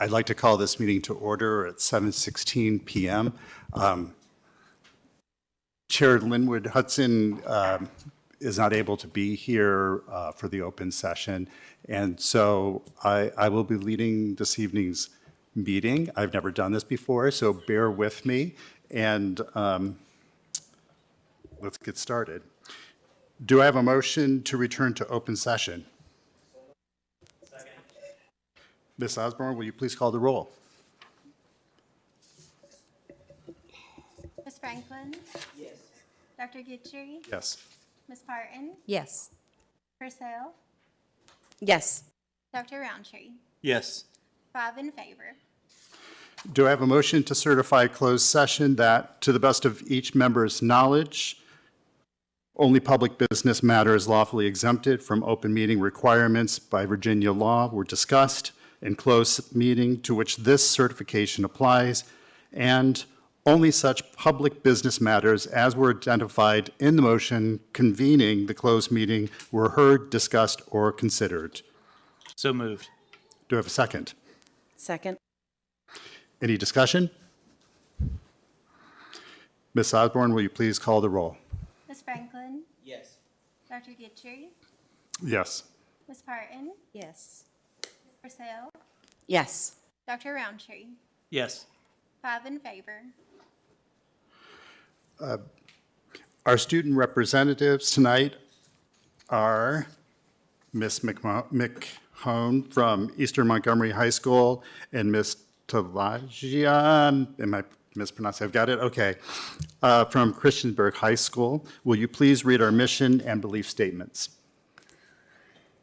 I'd like to call this meeting to order at 7:16 p.m. Chair Linwood Hudson is not able to be here for the open session, and so I will be leading this evening's meeting. I've never done this before, so bear with me, and let's get started. Do I have a motion to return to open session? Second. Ms. Osborne, will you please call the roll? Ms. Franklin? Yes. Dr. Gitchery? Yes. Ms. Parton? Yes. Purcell? Yes. Dr. Roundtree? Yes. 5 in favor. Do I have a motion to certify closed session that, to the best of each member's knowledge, only public business matters lawfully exempted from open meeting requirements by Virginia law were discussed in closed meeting to which this certification applies, and only such public business matters as were identified in the motion convening the closed meeting were heard, discussed, or considered? So moved. Do I have a second? Second. Any discussion? Ms. Osborne, will you please call the roll? Ms. Franklin? Yes. Dr. Gitchery? Yes. Ms. Parton? Yes. Ms. Purcell? Yes. Dr. Roundtree? Yes. 5 in favor. Our student representatives tonight are Ms. McHone from Eastern Montgomery High School and Ms. Talajian, am I mispronouncing? I've got it? Okay. From Christiansburg High School. Will you please read our mission and belief statements?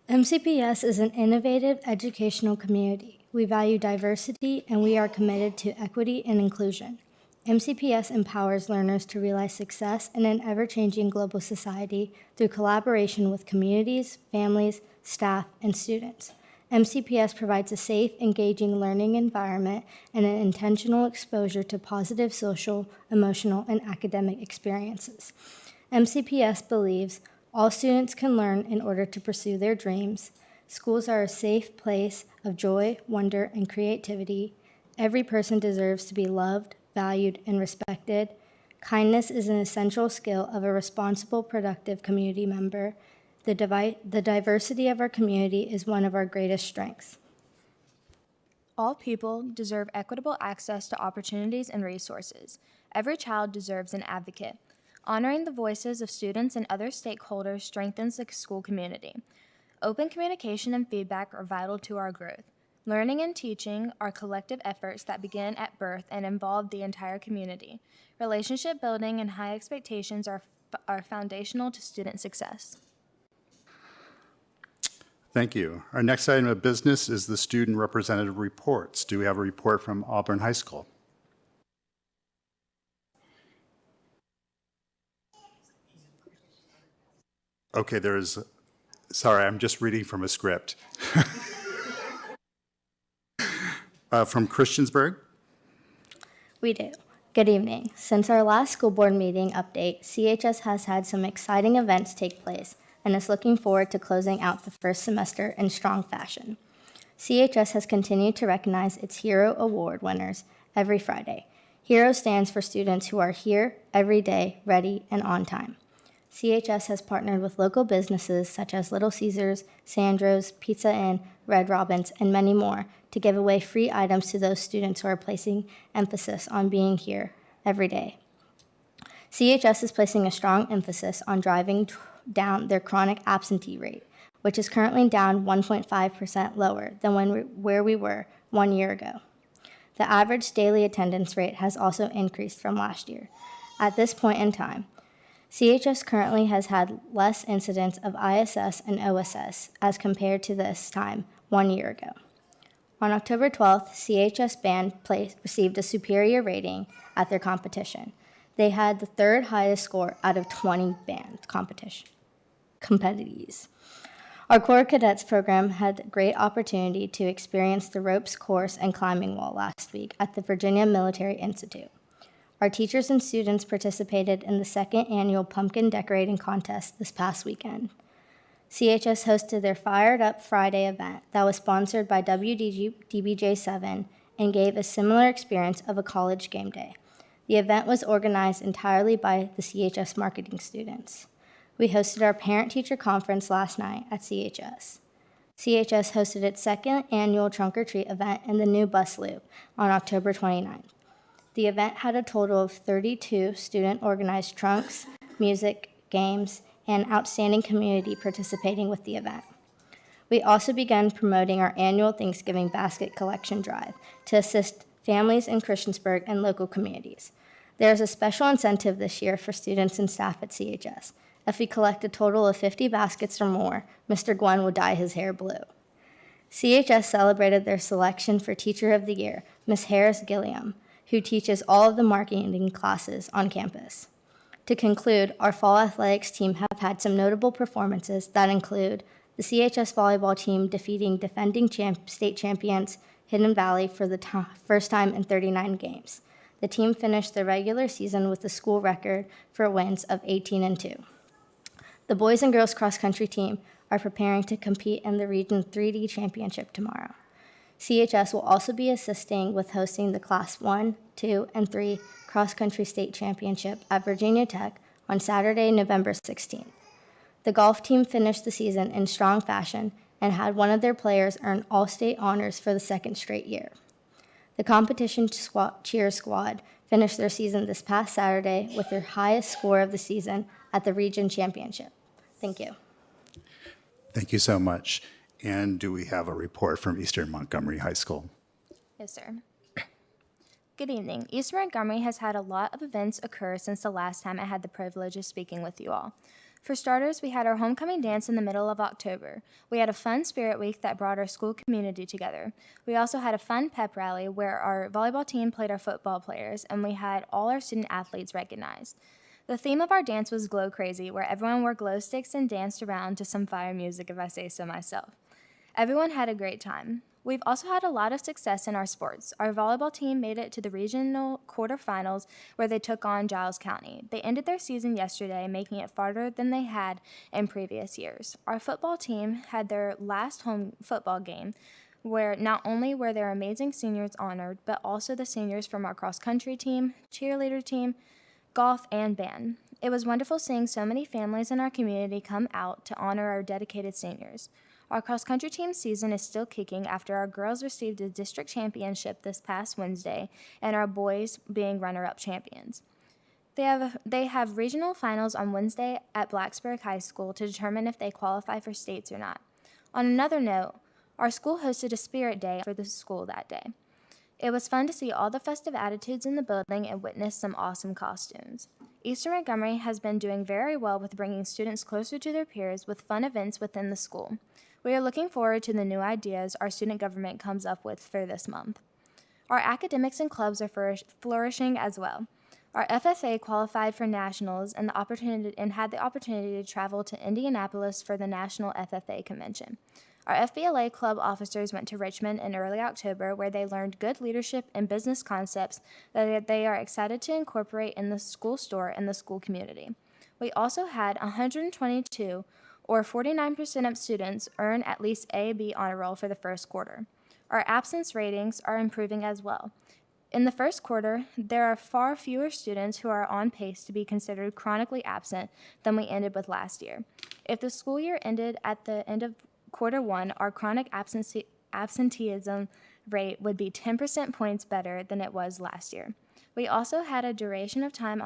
MCPS is an innovative educational community. We value diversity and we are committed to equity and inclusion. MCPS empowers learners to realize success in an ever-changing global society through collaboration with communities, families, staff, and students. MCPS provides a safe, engaging learning environment and an intentional exposure to positive social, emotional, and academic experiences. MCPS believes all students can learn in order to pursue their dreams. Schools are a safe place of joy, wonder, and creativity. Every person deserves to be loved, valued, and respected. Kindness is an essential skill of a responsible, productive community member. The diversity of our community is one of our greatest strengths. All people deserve equitable access to opportunities and resources. Every child deserves an advocate. Honoring the voices of students and other stakeholders strengthens the school community. Open communication and feedback are vital to our growth. Learning and teaching are collective efforts that begin at birth and involve the entire community. Relationship building and high expectations are foundational to student success. Thank you. Our next item of business is the student representative reports. Do we have a report from Auburn High School? Okay, sorry, I'm just reading from a script. From Christiansburg? We do. Good evening. Since our last school board meeting update, CHS has had some exciting events take place and is looking forward to closing out the first semester in strong fashion. CHS has continued to recognize its Hero Award winners every Friday. Hero stands for students who are here every day, ready, and on time. CHS has partnered with local businesses such as Little Caesars, Sandro's, Pizza Inn, Red Robin's, and many more to give away free items to those students who are placing emphasis on being here every day. CHS is placing a strong emphasis on driving down their chronic absentee rate, which is currently down 1.5% lower than where we were 1 year ago. The average daily attendance rate has also increased from last year. At this point in time, CHS currently has had less incidents of ISS and OSS as compared to this time 1 year ago. On October 12th, CHS band received a superior rating at their competition. They had the third highest score out of 20 band competitors. Our Corps Cadets program had a great opportunity to experience the ropes course and climbing wall last week at the Virginia Military Institute. Our teachers and students participated in the second annual pumpkin decorating contest this past weekend. CHS hosted their Fired Up Friday event that was sponsored by WDBJ7 and gave a similar experience of a college game day. The event was organized entirely by the CHS marketing students. We hosted our parent-teacher conference last night at CHS. CHS hosted its second annual Trunk or Treat event in the new bus loop on October 29th. The event had a total of 32 student-organized trunks, music, games, and outstanding community participating with the event. We also began promoting our annual Thanksgiving basket collection drive to assist families in Christiansburg and local communities. There is a special incentive this year for students and staff at CHS. If we collect a total of 50 baskets or more, Mr. Gwen will dye his hair blue. CHS celebrated their selection for Teacher of the Year, Ms. Harris Gilliam, who teaches all of the marketing classes on campus. To conclude, our fall athletics team have had some notable performances that include the CHS volleyball team defeating defending state champions Hidden Valley for the first time in 39 games. The team finished the regular season with a school record for wins of 18-2. The boys and girls cross-country team are preparing to compete in the Region 3D Championship tomorrow. CHS will also be assisting with hosting the Class 1, 2, and 3 cross-country state championship at Virginia Tech on Saturday, November 16th. The golf team finished the season in strong fashion and had one of their players earn all-state honors for the second straight year. The competition cheer squad finished their season this past Saturday with their highest score of the season at the region championship. Thank you. Thank you so much. And do we have a report from Eastern Montgomery High School? Yes, sir. Good evening. East Montgomery has had a lot of events occur since the last time I had the privilege of speaking with you all. For starters, we had our homecoming dance in the middle of October. We had a fun spirit week that brought our school community together. We also had a fun pep rally where our volleyball team played our football players, and we had all our student athletes recognized. The theme of our dance was Glow Crazy, where everyone wore glow sticks and danced around to some fire music, if I say so myself. Everyone had a great time. We've also had a lot of success in our sports. Our volleyball team made it to the regional quarterfinals where they took on Giles County. They ended their season yesterday, making it farther than they had in previous years. Our football team had their last home football game where not only were their amazing seniors honored, but also the seniors from our cross-country team, cheerleader team, golf, and band. It was wonderful seeing so many families in our community come out to honor our dedicated seniors. Our cross-country team season is still kicking after our girls received a district championship this past Wednesday and our boys being runner-up champions. They have regional finals on Wednesday at Blacksburg High School to determine if they qualify for states or not. On another note, our school hosted a spirit day for the school that day. It was fun to see all the festive attitudes in the building and witness some awesome costumes. Eastern Montgomery has been doing very well with bringing students closer to their peers with fun events within the school. We are looking forward to the new ideas our student government comes up with for this month. Our academics and clubs are flourishing as well. Our FFA qualified for nationals and had the opportunity to travel to Indianapolis for the National FFA Convention. Our FBLA club officers went to Richmond in early October where they learned good leadership and business concepts that they are excited to incorporate in the school store and the school community. We also had 122 or 49% of students earn at least A, B honor roll for the first quarter. Our absence ratings are improving as well. In the first quarter, there are far fewer students who are on pace to be considered chronically absent than we ended with last year. If the school year ended at the end of quarter one, our chronic absenteeism rate would be 10% points better than it was last year. We also had a duration of time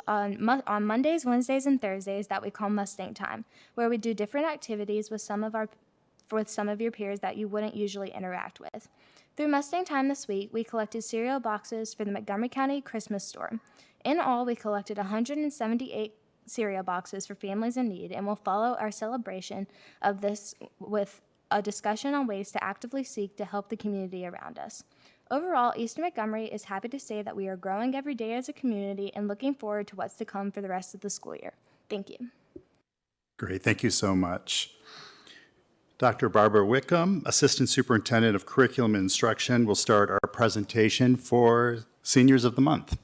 on Mondays, Wednesdays, and Thursdays that we call Mustang Time, where we do different activities with some of your peers that you wouldn't usually interact with. Through Mustang Time this week, we collected cereal boxes for the Montgomery County Christmas store. In all, we collected 178 cereal boxes for families in need, and will follow our celebration of this with a discussion on ways to actively seek to help the community around us. Overall, Eastern Montgomery is happy to say that we are growing every day as a community and looking forward to what's to come for the rest of the school year. Thank you. Great, thank you so much. Dr. Barbara Wickham, Assistant Superintendent of Curriculum and Instruction, will start our presentation for Seniors of the Month.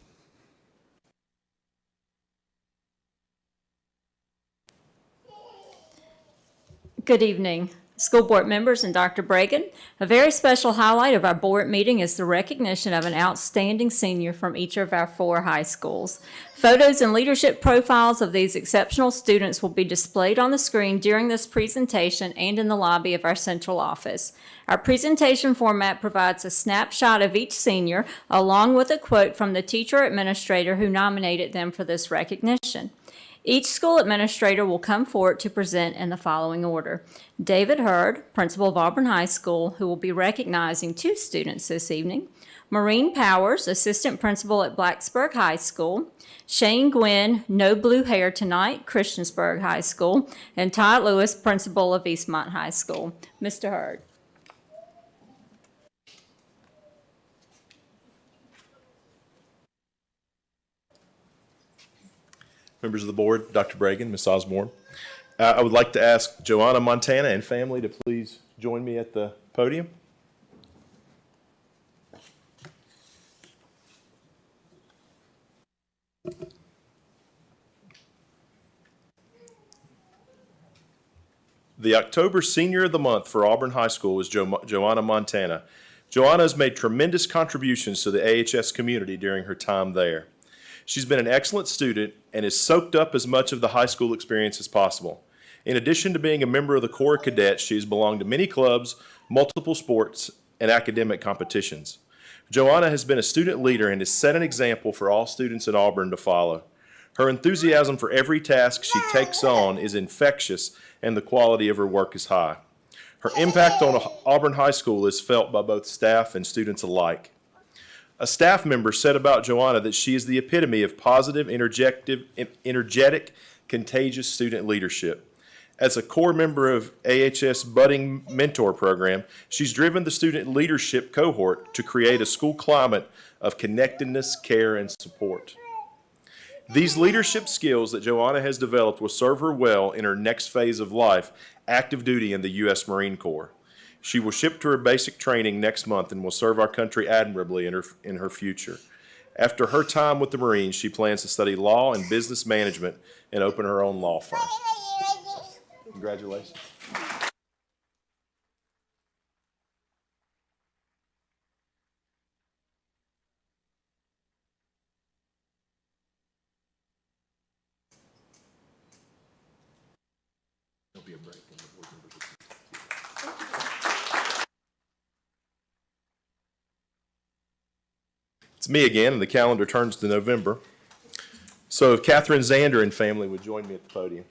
Good evening, school board members and Dr. Bragan. A very special highlight of our board meeting is the recognition of an outstanding senior from each of our 4 high schools. Photos and leadership profiles of these exceptional students will be displayed on the screen during this presentation and in the lobby of our central office. Our presentation format provides a snapshot of each senior along with a quote from the teacher or administrator who nominated them for this recognition. Each school administrator will come forward to present in the following order. David Hurd, principal of Auburn High School, who will be recognizing 2 students this evening. Maureen Powers, assistant principal at Blacksburg High School. Shane Gwynn, no blue hair tonight, Christiansburg High School. And Todd Lewis, principal of Eastmont High School. Mr. Hurd. Members of the board, Dr. Bragan, Ms. Osborne. I would like to ask Joanna Montana and family to please join me at the podium. The October Senior of the Month for Auburn High School is Joanna Montana. Joanna has made tremendous contributions to the AHS community during her time there. She's been an excellent student and has soaked up as much of the high school experience as possible. In addition to being a member of the Corps of Cadets, she has belonged to many clubs, multiple sports, and academic competitions. Joanna has been a student leader and has set an example for all students at Auburn to follow. Her enthusiasm for every task she takes on is infectious, and the quality of her work is high. Her impact on Auburn High School is felt by both staff and students alike. A staff member said about Joanna that she is the epitome of positive, energetic, contagious student leadership. As a core member of AHS Budding Mentor Program, she's driven the student leadership cohort to create a school climate of connectedness, care, and support. These leadership skills that Joanna has developed will serve her well in her next phase of life, active duty in the U.S. Marine Corps. She will ship to her basic training next month and will serve our country admirably in her future. After her time with the Marines, she plans to study law and business management and open her own law firm. Congratulations. There'll be a break in the board members. It's me again, and the calendar turns to November. So if Catherine Zander and family would join me at the podium.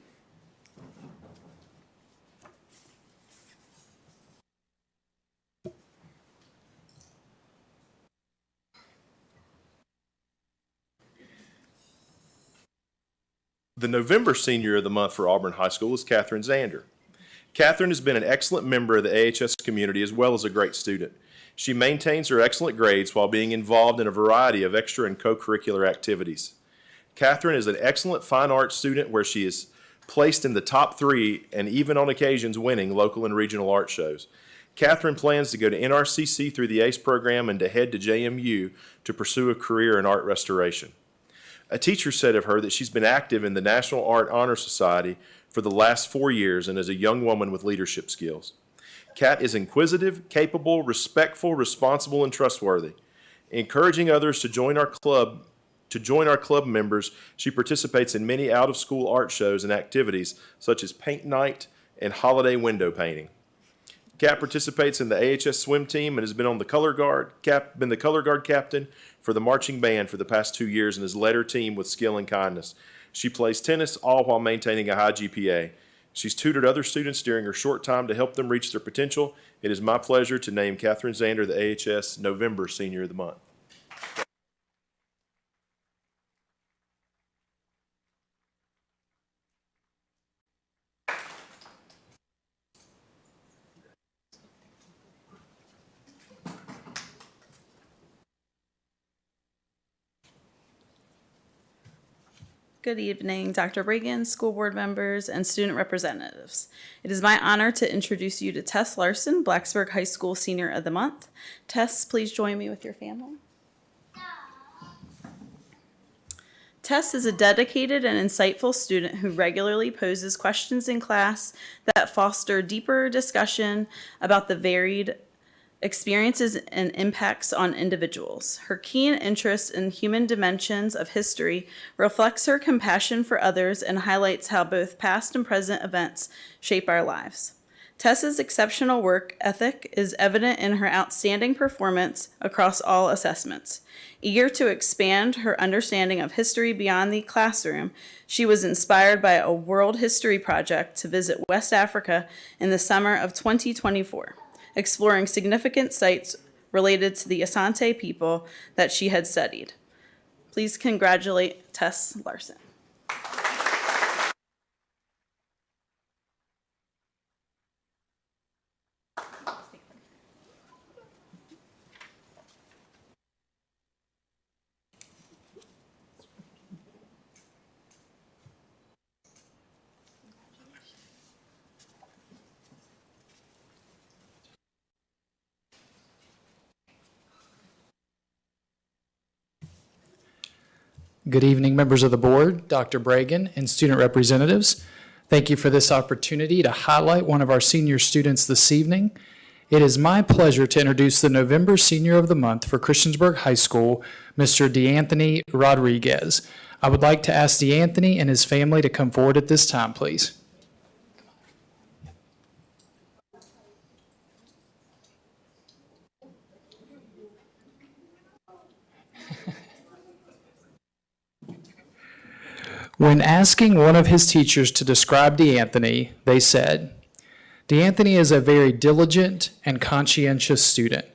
The November Senior of the Month for Auburn High School is Catherine Zander. Catherine has been an excellent member of the AHS community as well as a great student. She maintains her excellent grades while being involved in a variety of extra and co-curricular activities. Catherine is an excellent fine arts student where she is placed in the top 3 and even on occasions winning local and regional art shows. Catherine plans to go to NRCC through the ACE program and to head to JMU to pursue a career in art restoration. A teacher said of her that she's been active in the National Art Honor Society for the last 4 years and is a young woman with leadership skills. Kat is inquisitive, capable, respectful, responsible, and trustworthy. Encouraging others to join our club members, she participates in many out-of-school art shows and activities such as paint night and holiday window painting. Kat participates in the AHS swim team and has been on the color guard captain for the marching band for the past 2 years and has led her team with skill and kindness. She plays tennis, all while maintaining a high GPA. She's tutored other students during her short time to help them reach their potential. It is my pleasure to name Catherine Zander the AHS November Senior of the Month. Good evening, Dr. Reagan, school board members, and student representatives. It is my honor to introduce you to Tess Larson, Blacksburg High School Senior of the Month. Tess, please join me with your family. Tess is a dedicated and insightful student who regularly poses questions in class that foster deeper discussion about the varied experiences and impacts on individuals. Her keen interest in human dimensions of history reflects her compassion for others and highlights how both past and present events shape our lives. Tessa's exceptional work ethic is evident in her outstanding performance across all assessments. Eager to expand her understanding of history beyond the classroom, she was inspired by a world history project to visit West Africa in the summer of 2024, exploring significant sites related to the Asante people that she had studied. Please congratulate Tess Larson. Good evening, members of the board, Dr. Bragan, and student representatives. Thank you for this opportunity to highlight one of our senior students this evening. It is my pleasure to introduce the November Senior of the Month for Christiansburg High School, Mr. DeAnthony Rodriguez. I would like to ask DeAnthony and his family to come forward at this time, please. When asking one of his teachers to describe DeAnthony, they said, DeAnthony is a very diligent and conscientious student.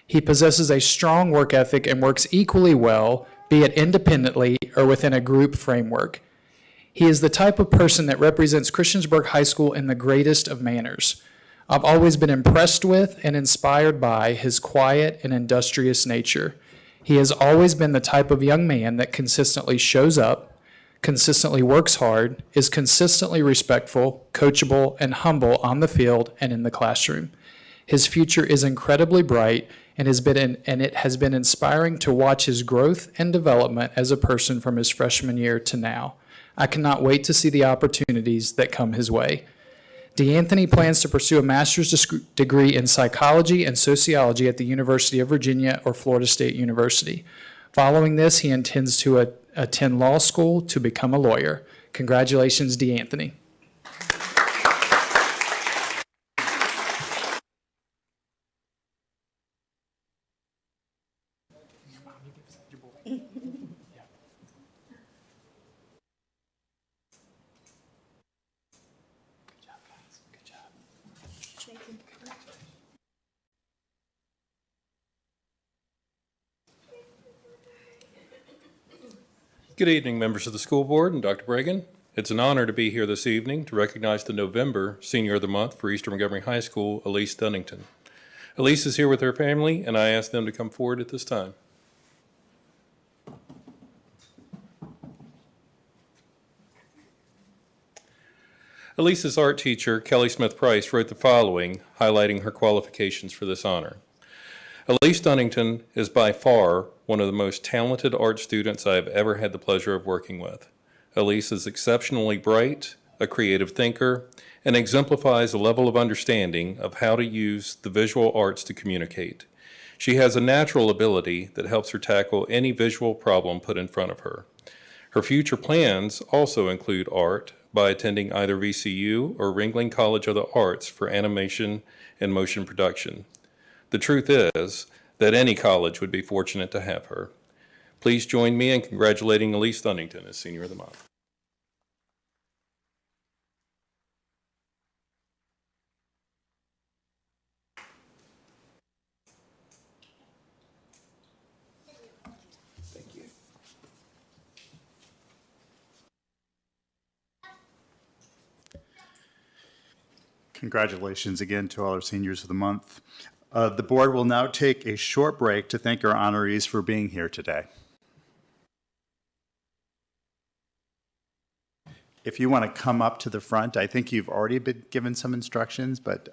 He possesses a strong work ethic and works equally well, be it independently or within a group framework. He is the type of person that represents Christiansburg High School in the greatest of manners. I've always been impressed with and inspired by his quiet and industrious nature. He has always been the type of young man that consistently shows up, consistently works hard, is consistently respectful, coachable, and humble on the field and in the classroom. His future is incredibly bright and it has been inspiring to watch his growth and development as a person from his freshman year to now. I cannot wait to see the opportunities that come his way. DeAnthony plans to pursue a master's degree in psychology and sociology at the University of Virginia or Florida State University. Following this, he intends to attend law school to become a lawyer. Congratulations, DeAnthony. Good evening, members of the school board and Dr. Bragan. It's an honor to be here this evening to recognize the November Senior of the Month for Eastern Montgomery High School, Elise Dunnington. Elise is here with her family, and I ask them to come forward at this time. Elise's art teacher, Kelly Smith Price, wrote the following, highlighting her qualifications for this honor. Elise Dunnington is by far one of the most talented art students I have ever had the pleasure of working with. Elise is exceptionally bright, a creative thinker, and exemplifies a level of understanding of how to use the visual arts to communicate. She has a natural ability that helps her tackle any visual problem put in front of her. Her future plans also include art by attending either VCU or Ringling College of the Arts for animation and motion production. The truth is that any college would be fortunate to have her. Please join me in congratulating Elise Dunnington as Senior of the Month. Thank you. Congratulations again to all our seniors of the month. The board will now take a short break to thank our honorees for being here today. If you want to come up to the front, I think you've already been given some instructions, but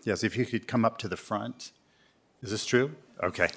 yes, if you could come up to the front. Is this true? Okay.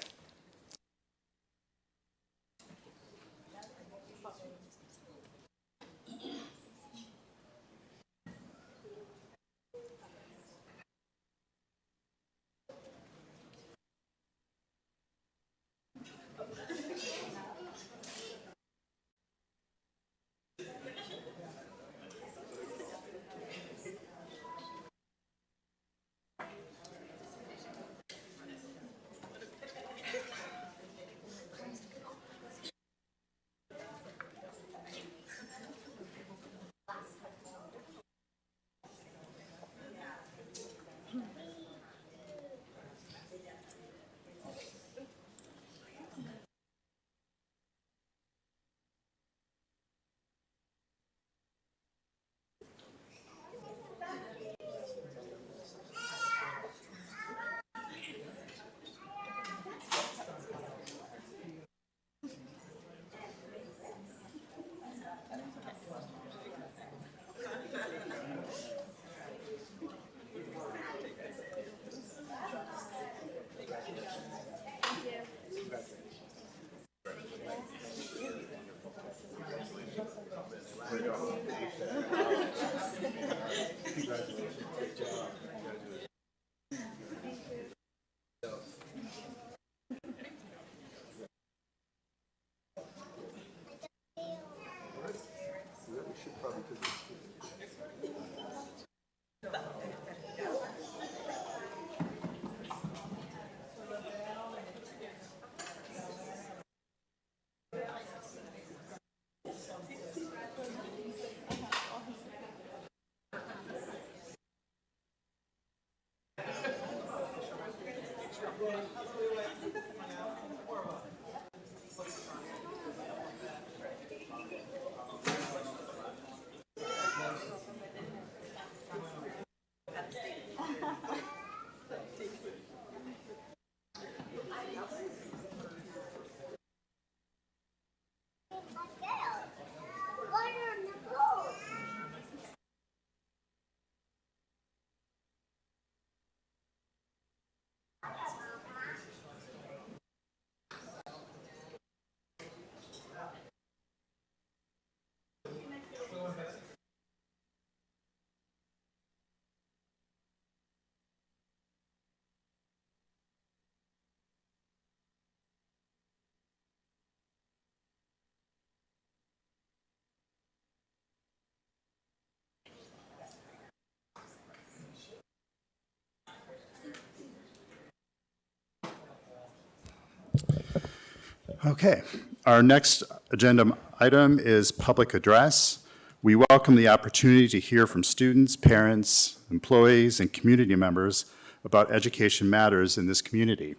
Okay, our next agenda item is public address. We welcome the opportunity to hear from students, parents, employees, and community members about education matters in this community.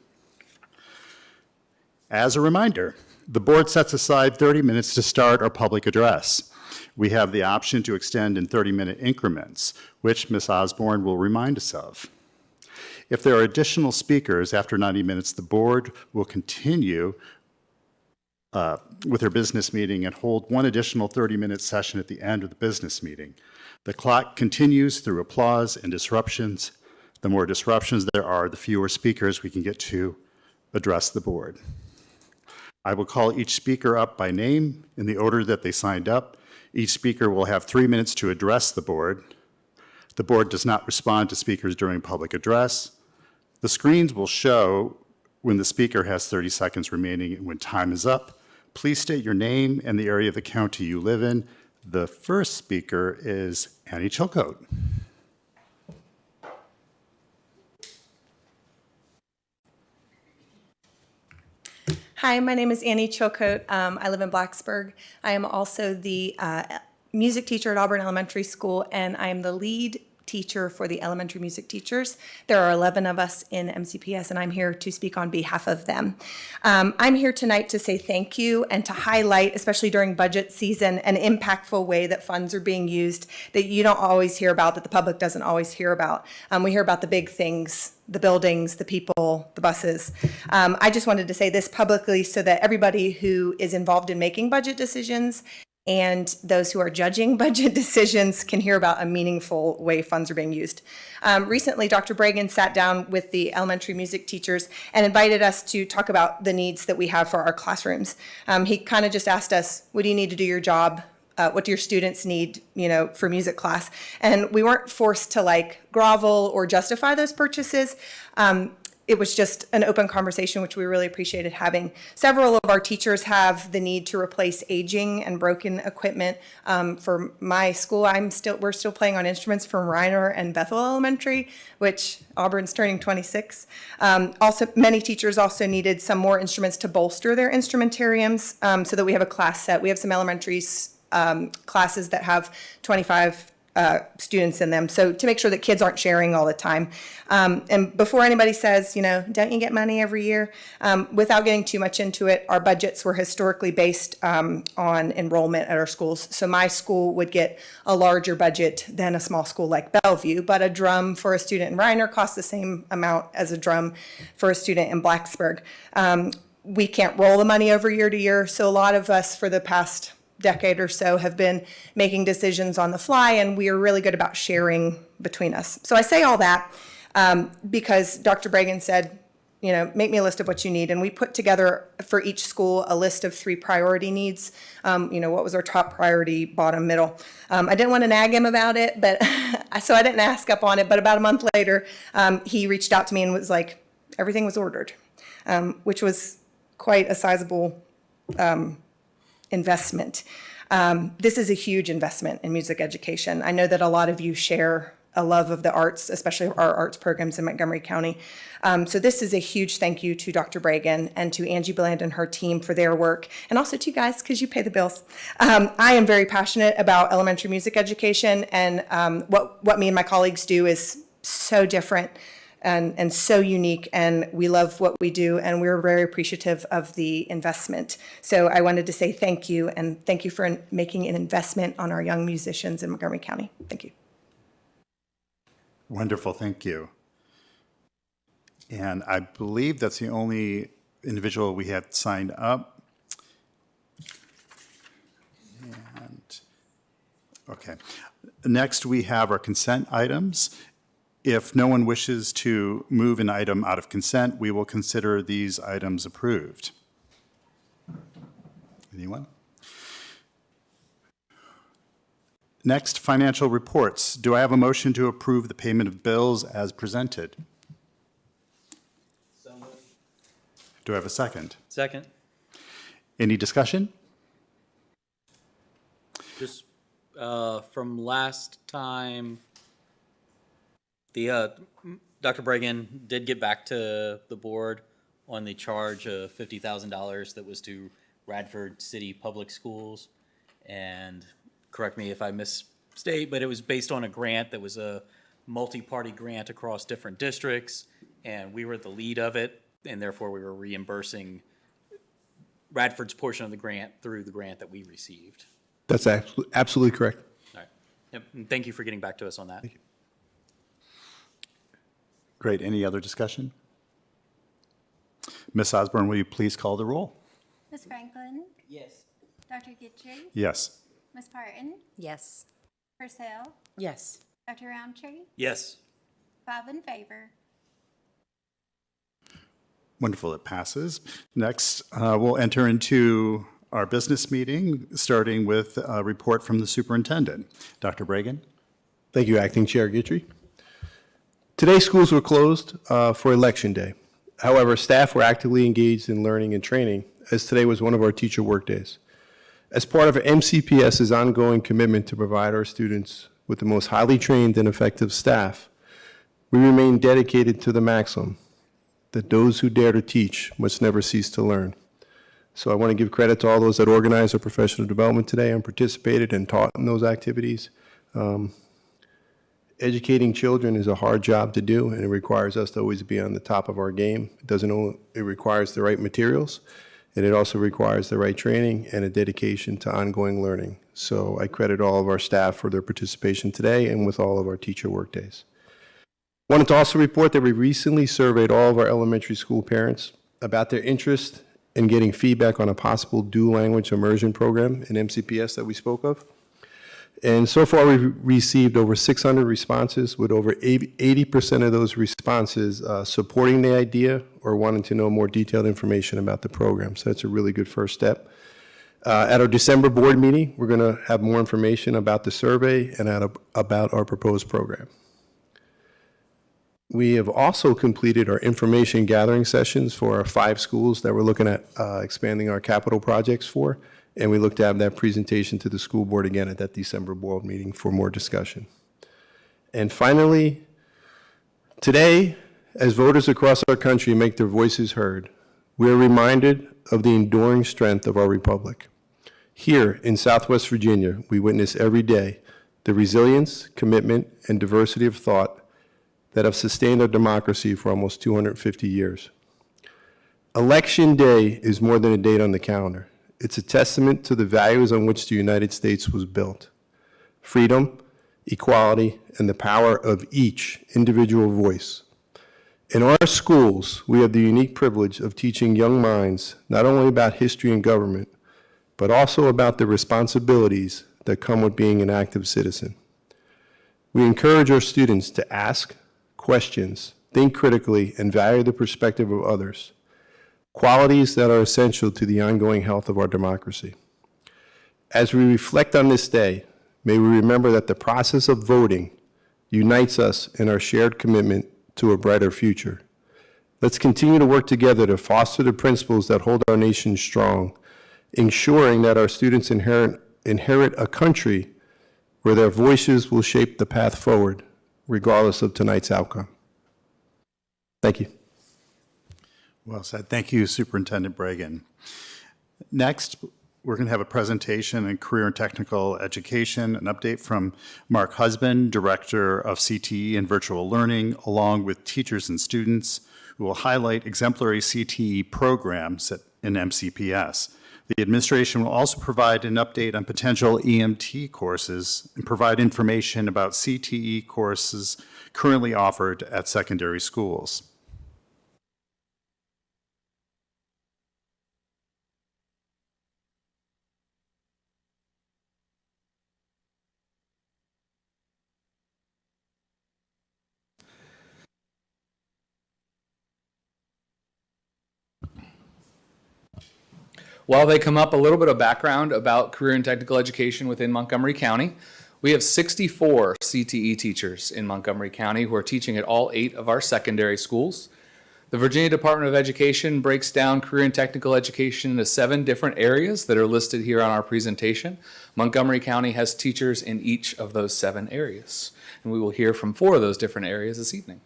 As a reminder, the board sets aside 30 minutes to start our public address. We have the option to extend in 30-minute increments, which Ms. Osborne will remind us of. If there are additional speakers after 90 minutes, the board will continue with their business meeting and hold one additional 30-minute session at the end of the business meeting. The clock continues through applause and disruptions. The more disruptions there are, the fewer speakers we can get to address the board. I will call each speaker up by name in the order that they signed up. Each speaker will have 3 minutes to address the board. The board does not respond to speakers during public address. The screens will show when the speaker has 30 seconds remaining and when time is up. Please state your name and the area of the county you live in. The first speaker is Annie Chilcote. Hi, my name is Annie Chilcote. I live in Blacksburg. I am also the music teacher at Auburn Elementary School, and I am the lead teacher for the elementary music teachers. There are 11 of us in MCPS, and I'm here to speak on behalf of them. I'm here tonight to say thank you and to highlight, especially during budget season, an impactful way that funds are being used that you don't always hear about, that the public doesn't always hear about. We hear about the big things, the buildings, the people, the buses. I just wanted to say this publicly so that everybody who is involved in making budget decisions and those who are judging budget decisions can hear about a meaningful way funds are being used. Recently, Dr. Bragan sat down with the elementary music teachers and invited us to talk about the needs that we have for our classrooms. He kind of just asked us, what do you need to do your job? What do your students need, for music class? And we weren't forced to grovel or justify those purchases. It was just an open conversation, which we really appreciated having. Several of our teachers have the need to replace aging and broken equipment. For my school, we're still playing on instruments from Reiner and Bethel Elementary, which Auburn's turning 26. Also, many teachers also needed some more instruments to bolster their instrumentariums so that we have a class set. We have some elementary classes that have 25 students in them, so to make sure that kids aren't sharing all the time. And before anybody says, don't you get money every year? Without getting too much into it, our budgets were historically based on enrollment at our schools. So my school would get a larger budget than a small school like Bellevue, but a drum for a student in Reiner costs the same amount as a drum for a student in Blacksburg. We can't roll the money over year to year, so a lot of us for the past decade or so have been making decisions on the fly, and we are really good about sharing between us. So I say all that because Dr. Bragan said, make me a list of what you need, and we put together for each school a list of 3 priority needs. What was our top priority, bottom, middle. I didn't want to nag him about it, but so I didn't ask up on it, but about a month later, he reached out to me and was like, everything was ordered, which was quite a sizable investment. This is a huge investment in music education. I know that a lot of you share a love of the arts, especially our arts programs in Montgomery County. So this is a huge thank you to Dr. Bragan and to Angie Bland and her team for their work, and also to you guys because you pay the bills. I am very passionate about elementary music education, and what me and my colleagues do is so different and so unique, and we love what we do, and we're very appreciative of the investment. So I wanted to say thank you, and thank you for making an investment on our young musicians in Montgomery County. Thank you. Wonderful, thank you. And I believe that's the only individual we had signed up. And, okay. Next, we have our consent items. If no one wishes to move an item out of consent, we will consider these items approved. Anyone? Next, financial reports. Do I have a motion to approve the payment of bills as presented? Do I have a second? Second. Any discussion? Just from last time, the Dr. Bregan did get back to the board on the charge of $50,000 that was to Radford City Public Schools. And correct me if I misstate, but it was based on a grant that was a multi-party grant across different districts, and we were the lead of it, and therefore we were reimbursing Radford's portion of the grant through the grant that we received. That's absolutely correct. All right. Yep. And thank you for getting back to us on that. Great. Any other discussion? Ms. Osborne, will you please call the roll? Ms. Franklin. Yes. Dr. Gitry. Yes. Ms. Parton. Yes. Purcell. Yes. Dr. Roundtree. Yes. 5 in favor. Wonderful, it passes. Next, we'll enter into our business meeting, starting with a report from the superintendent. Dr. Bregan? Thank you, Acting Chair Gitry. Today, schools were closed for Election Day. However, staff were actively engaged in learning and training, as today was one of our teacher workdays. As part of MCPS's ongoing commitment to provide our students with the most highly trained and effective staff, we remain dedicated to the maxim that those who dare to teach must never cease to learn. So I want to give credit to all those that organized our professional development today and participated and taught in those activities. Educating children is a hard job to do, and it requires us to always be on the top of our game. It requires the right materials, and it also requires the right training and a dedication to ongoing learning. So I credit all of our staff for their participation today and with all of our teacher workdays. Wanted to also report that we recently surveyed all of our elementary school parents about their interest in getting feedback on a possible dual language immersion program in MCPS that we spoke of. And so far, we've received over 600 responses, with over 80% of those responses supporting the idea or wanting to know more detailed information about the program. So that's a really good first step. At our December board meeting, we're going to have more information about the survey and about our proposed program. We have also completed our information gathering sessions for our 5 schools that we're looking at expanding our capital projects for. And we look to have that presentation to the school board again at that December board meeting for more discussion. And finally, today, as voters across our country make their voices heard, we are reminded of the enduring strength of our republic. Here in Southwest Virginia, we witness every day the resilience, commitment, and diversity of thought that have sustained our democracy for almost 250 years. Election Day is more than a date on the calendar. It's a testament to the values on which the United States was built: freedom, equality, and the power of each individual voice. In our schools, we have the unique privilege of teaching young minds not only about history and government, but also about the responsibilities that come with being an active citizen. We encourage our students to ask questions, think critically, and value the perspective of others, qualities that are essential to the ongoing health of our democracy. As we reflect on this day, may we remember that the process of voting unites us in our shared commitment to a brighter future. Let's continue to work together to foster the principles that hold our nation strong, ensuring that our students inherit a country where their voices will shape the path forward, regardless of tonight's outcome. Thank you. Well said. Thank you, Superintendent Bregan. Next, we're going to have a presentation in career and technical education, an update from Mark Husband, Director of CTE and Virtual Learning, along with teachers and students who will highlight exemplary CTE programs in MCPS. The administration will also provide an update on potential EMT courses and provide information about CTE courses currently offered at secondary schools. While they come up, a little bit of background about career and technical education within Montgomery County. We have 64 CTE teachers in Montgomery County who are teaching at all 8 of our secondary schools. The Virginia Department of Education breaks down career and technical education into 7 different areas that are listed here on our presentation. Montgomery County has teachers in each of those 7 areas, and we will hear from 4 of those different areas this evening.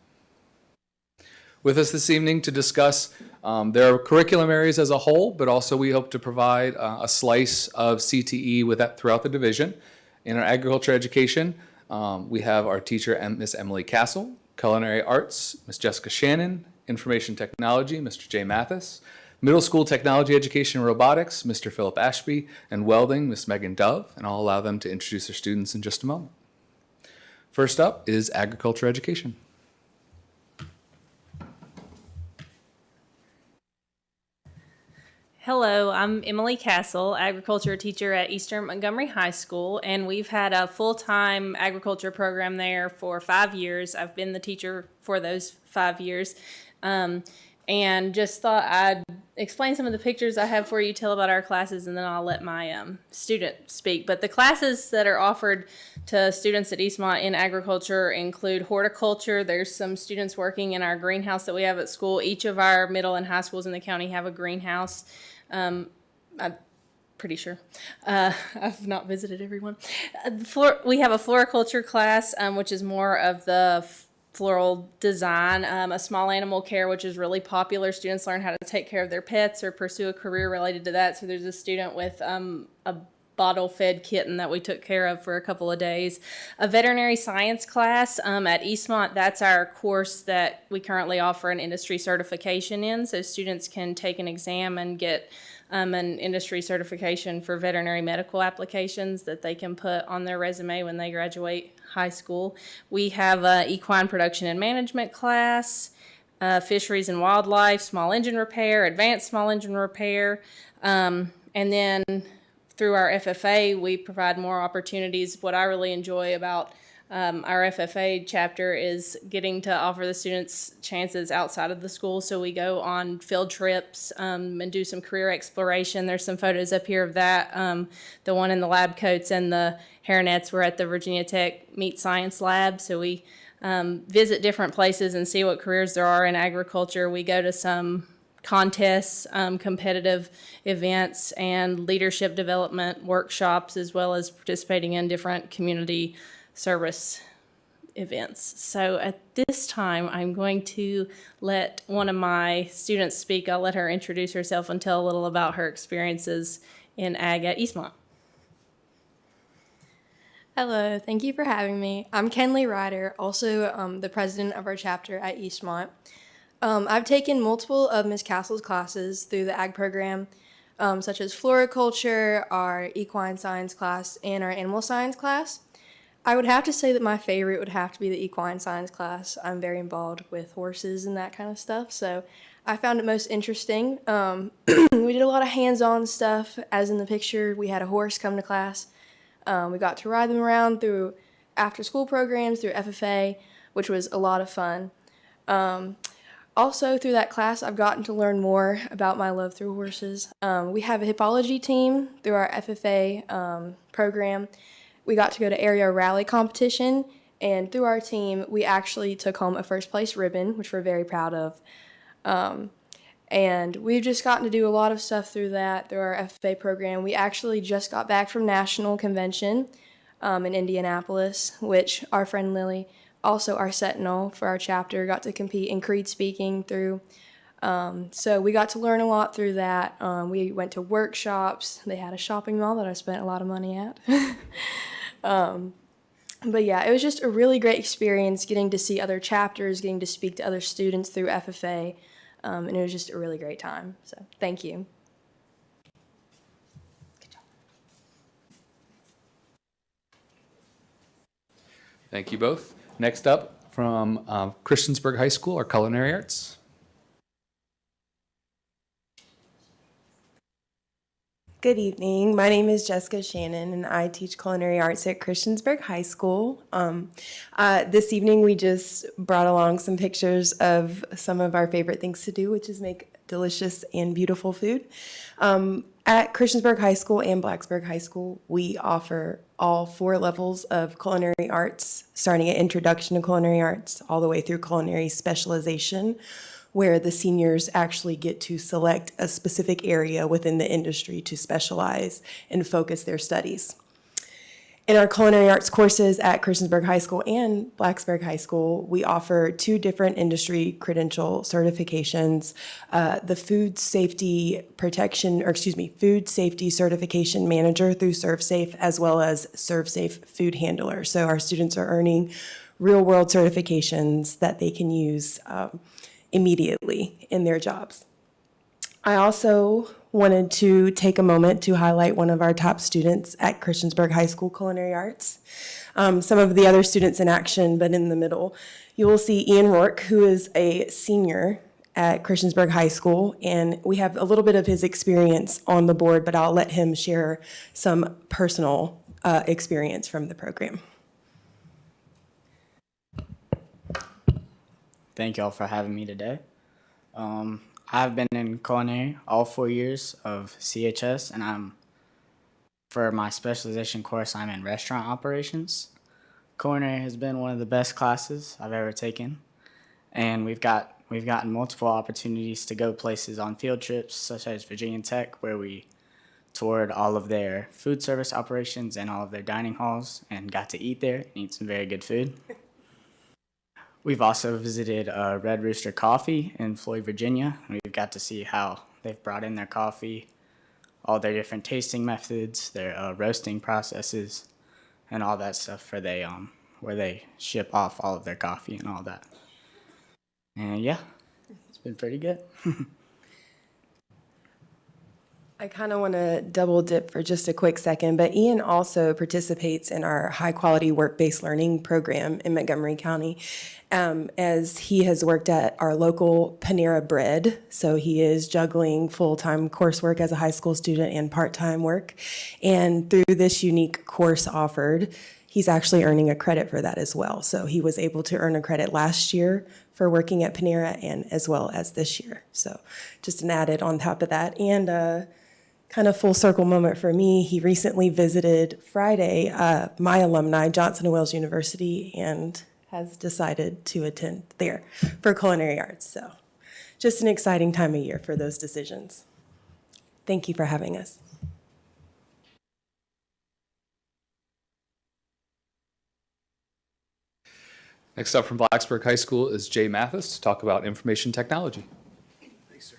With us this evening to discuss their curriculum areas as a whole, but also we hope to provide a slice of CTE with that throughout the division. In our agriculture education, we have our teacher, Miss Emily Castle, culinary arts, Miss Jessica Shannon, information technology, Mr. Jay Mathis, middle school technology education and robotics, Mr. Philip Ashby, and welding, Miss Megan Dove, and I'll allow them to introduce their students in just a moment. First up is agriculture education. Hello, I'm Emily Castle, agriculture teacher at Eastern Montgomery High School, and we've had a full-time agriculture program there for 5 years. I've been the teacher for those 5 years, and just thought I'd explain some of the pictures I have for you, tell about our classes, and then I'll let my student speak. But the classes that are offered to students at Eastmont in agriculture include horticulture. There's some students working in our greenhouse that we have at school. Each of our middle and high schools in the county have a greenhouse. I'm pretty sure. I've not visited everyone. We have a floriculture class, which is more of the floral design, a small animal care, which is really popular. Students learn how to take care of their pets or pursue a career related to that. So there's a student with a bottle-fed kitten that we took care of for a couple of days. A veterinary science class at Eastmont, that's our course that we currently offer an industry certification in, so students can take an exam and get an industry certification for veterinary medical applications that they can put on their resume when they graduate high school. We have an equine production and management class, fisheries and wildlife, small engine repair, advanced small engine repair, and then through our FFA, we provide more opportunities. What I really enjoy about our FFA chapter is getting to offer the students chances outside of the school. So we go on field trips and do some career exploration. There's some photos up here of that. The one in the lab coats and the hairnets were at the Virginia Tech Meat Science Lab. So we visit different places and see what careers there are in agriculture. We go to some contests, competitive events, and leadership development workshops, as well as participating in different community service events. So at this time, I'm going to let one of my students speak. I'll let her introduce herself and tell a little about her experiences in ag at Eastmont. Hello, thank you for having me. I'm Kenley Ryder, also the president of our chapter at Eastmont. I've taken multiple of Ms. Castle's classes through the ag program, such as floriculture, our equine science class, and our animal science class. I would have to say that my favorite would have to be the equine science class. I'm very involved with horses and that kind of stuff, so I found it most interesting. We did a lot of hands-on stuff, as in the picture. We had a horse come to class. We got to ride them around through after-school programs, through FFA, which was a lot of fun. Also, through that class, I've gotten to learn more about my love through horses. We have a hippology team through our FFA program. We got to go to area rally competition, and through our team, we actually took home a first place ribbon, which we're very proud of. And we've just gotten to do a lot of stuff through that, through our FFA program. We actually just got back from National Convention in Indianapolis, which our friend Lily, also our Sentinel for our chapter, got to compete in creed speaking through So we got to learn a lot through that. We went to workshops. They had a shopping mall that I spent a lot of money at. But yeah, it was just a really great experience getting to see other chapters, getting to speak to other students through FFA, and it was just a really great time. So thank you. Thank you both. Next up from Christiansburg High School are culinary arts. Good evening. My name is Jessica Shannon, and I teach culinary arts at Christiansburg High School. This evening, we just brought along some pictures of some of our favorite things to do, which is make delicious and beautiful food. At Christiansburg High School and Blacksburg High School, we offer all 4 levels of culinary arts, starting at Introduction to Culinary Arts all the way through Culinary Specialization, where the seniors actually get to select a specific area within the industry to specialize and focus their studies. In our culinary arts courses at Christiansburg High School and Blacksburg High School, we offer 2 different industry credential certifications, the Food Safety Certification Manager through ServSafe, as well as ServSafe Food Handler. So our students are earning real-world certifications that they can use immediately in their jobs. I also wanted to take a moment to highlight one of our top students at Christiansburg High School Culinary Arts. Some of the other students in action, but in the middle, you will see Ian Rourke, who is a senior at Christiansburg High School, and we have a little bit of his experience on the board, but I'll let him share some personal experience from the program. Thank y'all for having me today. I've been in culinary all 4 years of CHS, and for my specialization course, I'm in restaurant operations. Culinary has been one of the best classes I've ever taken, and we've gotten multiple opportunities to go places on field trips, such as Virginia Tech, where we toured all of their food service operations and all of their dining halls, and got to eat there and eat some very good food. We've also visited Red Rooster Coffee in Floyd, Virginia. We've got to see how they've brought in their coffee, all their different tasting methods, their roasting processes, and all that stuff for where they ship off all of their coffee and all that. And yeah, it's been pretty good. I kind of want to double dip for just a quick second, but Ian also participates in our high quality work-based learning program in Montgomery County, as he has worked at our local Panera Bread. So he is juggling full-time coursework as a high school student and part-time work. And through this unique course offered, he's actually earning a credit for that as well. So he was able to earn a credit last year for working at Panera and as well as this year. So just an added on top of that. And kind of full circle moment for me, he recently visited Friday my alumni, Johnson & Wales University, and has decided to attend there for culinary arts. So just an exciting time of year for those decisions. Thank you for having us. Next up from Blacksburg High School is Jay Mathis to talk about information technology. Thanks, sir.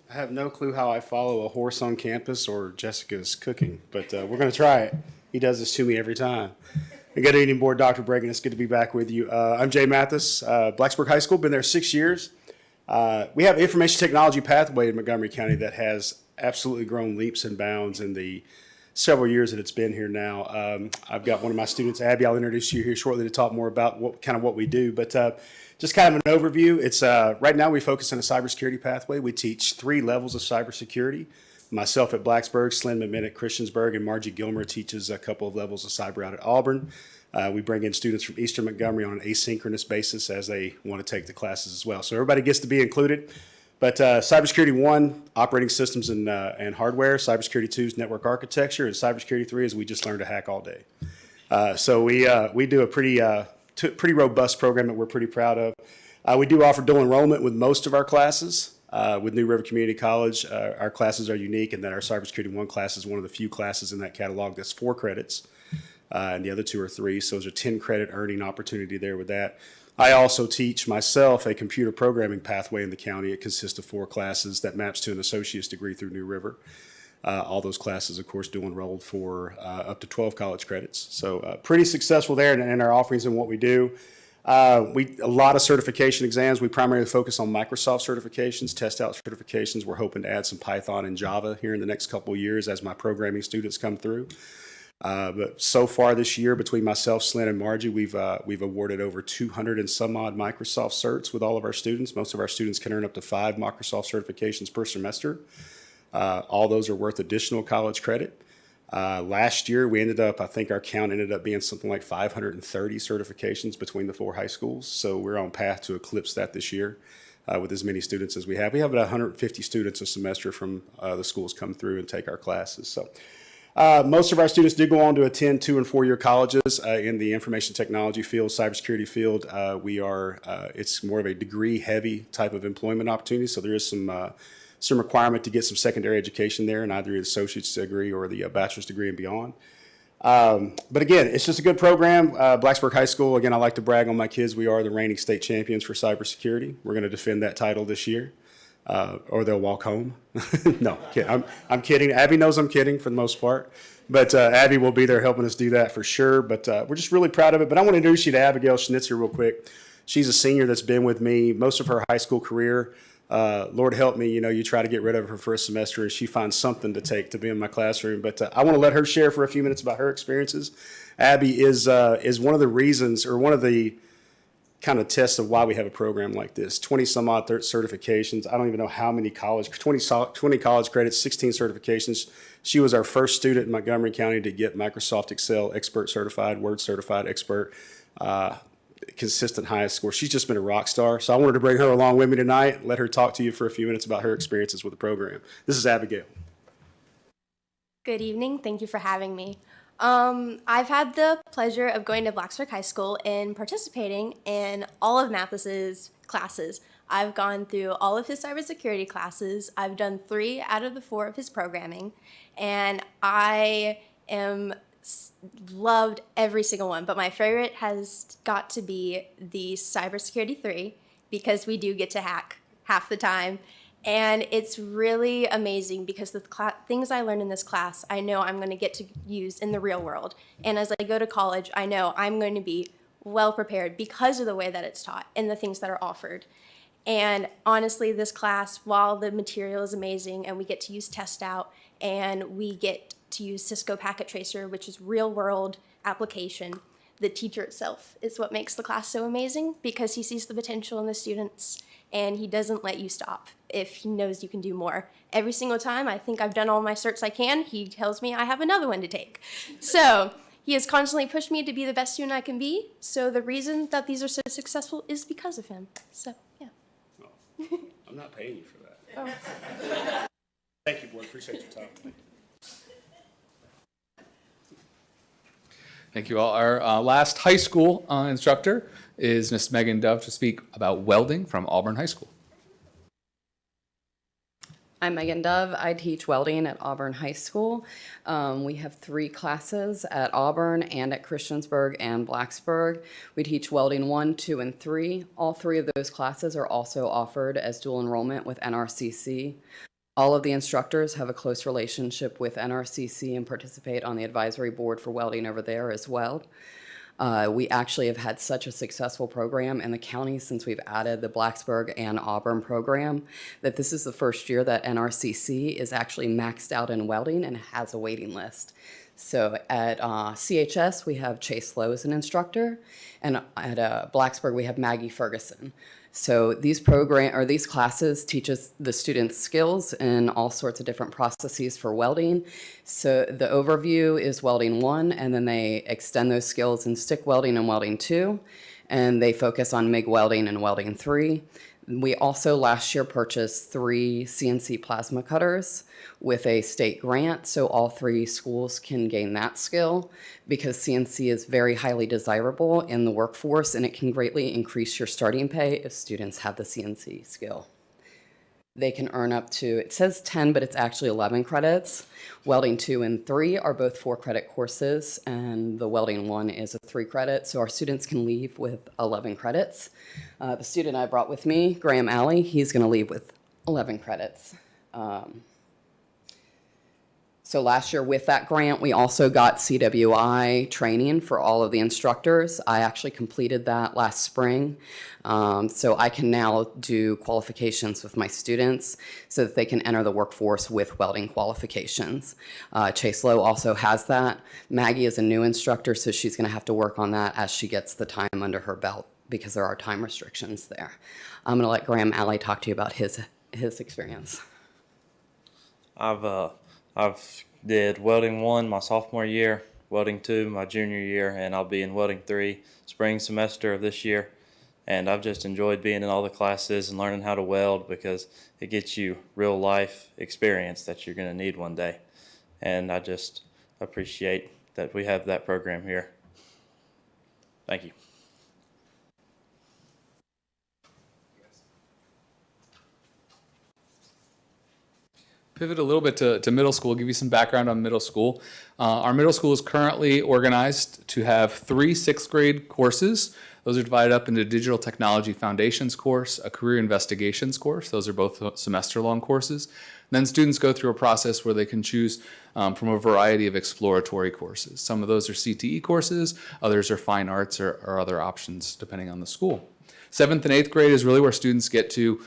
I have no clue how I follow a horse on campus or Jessica's cooking, but we're going to try it. He does this to me every time. And good evening, Board. Dr. Bregan, it's good to be back with you. I'm Jay Mathis, Blacksburg High School, been there 6 years. We have an information technology pathway in Montgomery County that has absolutely grown leaps and bounds in the several years that it's been here now. I've got one of my students, Abby, I'll introduce you here shortly to talk more about what we do. But just kind of an overview, it's right now we focus on a cybersecurity pathway. We teach 3 levels of cybersecurity. Myself at Blacksburg, Slim McMinn at Christiansburg, and Margie Gilmer teaches a couple of levels of cyber out at Auburn. We bring in students from Eastern Montgomery on an asynchronous basis as they want to take the classes as well. So everybody gets to be included. But cybersecurity 1, operating systems and hardware. Cybersecurity 2 is network architecture. And cybersecurity 3 is we just learn to hack all day. So we do a pretty robust program that we're pretty proud of. We do offer dual enrollment with most of our classes. With New River Community College, our classes are unique in that our cybersecurity 1 class is one of the few classes in that catalog that's 4 credits. And the other 2 are 3. So there's a 10 credit earning opportunity there with that. I also teach myself a computer programming pathway in the county. It consists of 4 classes that maps to an associate's degree through New River. All those classes, of course, do enrolled for up to 12 college credits. So pretty successful there in our offerings and what we do. A lot of certification exams. We primarily focus on Microsoft certifications, test out certifications. We're hoping to add some Python and Java here in the next couple of years as my programming students come through. But so far this year, between myself, Slyn, and Margie, we've awarded over 200 and some odd Microsoft certs with all of our students. Most of our students can earn up to 5 Microsoft certifications per semester. All those are worth additional college credit. Last year, we ended up, I think our count ended up being something like 530 certifications between the 4 high schools. So we're on path to eclipse that this year with as many students as we have. We have about 150 students a semester from the schools come through and take our classes. So most of our students do go on to attend 2- and 4-year colleges in the information technology field, cybersecurity field. It's more of a degree-heavy type of employment opportunity. So there is some requirement to get some secondary education there in either the associate's degree or the bachelor's degree and beyond. But again, it's just a good program. Blacksburg High School, again, I like to brag on my kids. We are the reigning state champions for cybersecurity. We're going to defend that title this year, or they'll walk home. No, I'm kidding. Abby knows I'm kidding for the most part. But Abby will be there helping us do that for sure. But we're just really proud of it. But I want to introduce you to Abigail Schnitzer real quick. She's a senior that's been with me most of her high school career. Lord help me, you try to get rid of her for a semester and she finds something to take to be in my classroom. But I want to let her share for a few minutes about her experiences. Abby is one of the reasons, or one of the kind of tests of why we have a program like this. 20 some odd certifications. I don't even know how many 20 college credits, 16 certifications. She was our first student in Montgomery County to get Microsoft Excel expert certified, Word certified expert. Consistent highest score. She's just been a rock star. So I wanted to bring her along with me tonight, let her talk to you for a few minutes about her experiences with the program. This is Abigail. Good evening. Thank you for having me. I've had the pleasure of going to Blacksburg High School and participating in all of Mathis's classes. I've gone through all of his cybersecurity classes. I've done 3 out of the 4 of his programming, and I am loved every single one, but my favorite has got to be the cybersecurity 3 because we do get to hack half the time, and it's really amazing because the things I learned in this class I know I'm going to get to use in the real world, and as I go to college I know I'm going to be well prepared because of the way that it's taught and the things that are offered. And honestly, this class, while the material is amazing and we get to use Test Out and we get to use Cisco Packet Tracer, which is real world application, the teacher itself is what makes the class so amazing because he sees the potential in the students and he doesn't let you stop if he knows you can do more. Every single time I think I've done all my certs I can, he tells me I have another one to take. So he has constantly pushed me to be the best student I can be. So the reason that these are so successful is because of him. So yeah. I'm not paying you for that. Oh. Thank you, board. Appreciate your time. Thank you all. Our last high school instructor is Ms. Megan Dove to speak about welding from Auburn High School. I'm Megan Dove. I teach welding at Auburn High School. We have 3 classes at Auburn and at Christiansburg and Blacksburg. We teach welding 1, 2, and 3. All 3 of those classes are also offered as dual enrollment with NRCC. All of the instructors have a close relationship with NRCC and participate on the advisory board for welding over there as well. We actually have had such a successful program in the county since we've added the Blacksburg and Auburn program that this is the first year that NRCC is actually maxed out in welding and has a waiting list. So at CHS, we have Chase Lowe as an instructor, and at Blacksburg, we have Maggie Ferguson. So these classes teaches the students skills in all sorts of different processes for welding. So the overview is welding 1, and then they extend those skills in stick welding and welding 2, and they focus on MIG welding and welding 3. We also last year purchased 3 CNC plasma cutters with a state grant, so all 3 schools can gain that skill because CNC is very highly desirable in the workforce and it can greatly increase your starting pay if students have the CNC skill. They can earn up to, it says 10, but it's actually 11 credits. Welding 2 and 3 are both 4-credit courses, and the Welding 1 is a 3-credit, so our students can leave with 11 credits. The student I brought with me, Graham Alley, he's going to leave with 11 credits. So last year with that grant, we also got CWI training for all of the instructors. I actually completed that last spring. So I can now do qualifications with my students so that they can enter the workforce with welding qualifications. Chase Lowe also has that. Maggie is a new instructor, so she's going to have to work on that as she gets the time under her belt because there are time restrictions there. I'm going to let Graham Alley talk to you about his experience. I've did welding 1 my sophomore year, welding 2 my junior year, and I'll be in welding 3 spring semester of this year. And I've just enjoyed being in all the classes and learning how to weld because it gets you real life experience that you're going to need one day. And I just appreciate that we have that program here. Thank you. Pivot a little bit to middle school, give you some background on middle school. Our middle school is currently organized to have 3 6th grade courses. Those are divided up into Digital Technology Foundations course, a Career Investigations course. Those are both semester-long courses. And then students go through a process where they can choose from a variety of exploratory courses. Some of those are CTE courses, others are fine arts or other options depending on the school. 7th and 8th grade is really where students get to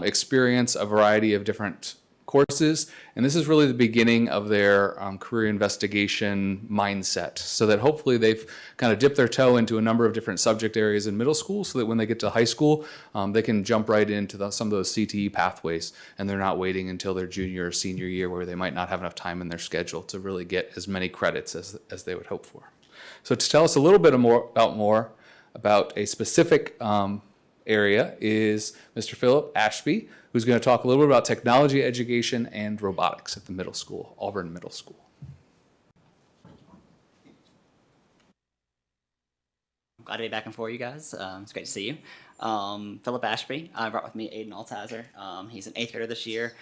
experience a variety of different courses, and this is really the beginning of their career investigation mindset, so that hopefully they've kind of dipped their toe into a number of different subject areas in middle school so that when they get to high school, they can jump right into some of those CTE pathways, and they're not waiting until their junior or senior year where they might not have enough time in their schedule to really get as many credits as they would hope for. So to tell us a little bit more about a specific area is Mr. Philip Ashby, who's going to talk a little bit about technology education and robotics at the middle school, Auburn Middle School. Glad to be back and for you guys. It's great to see you. Philip Ashby. I brought with me Aiden Altizer. He's an 8th grader this year.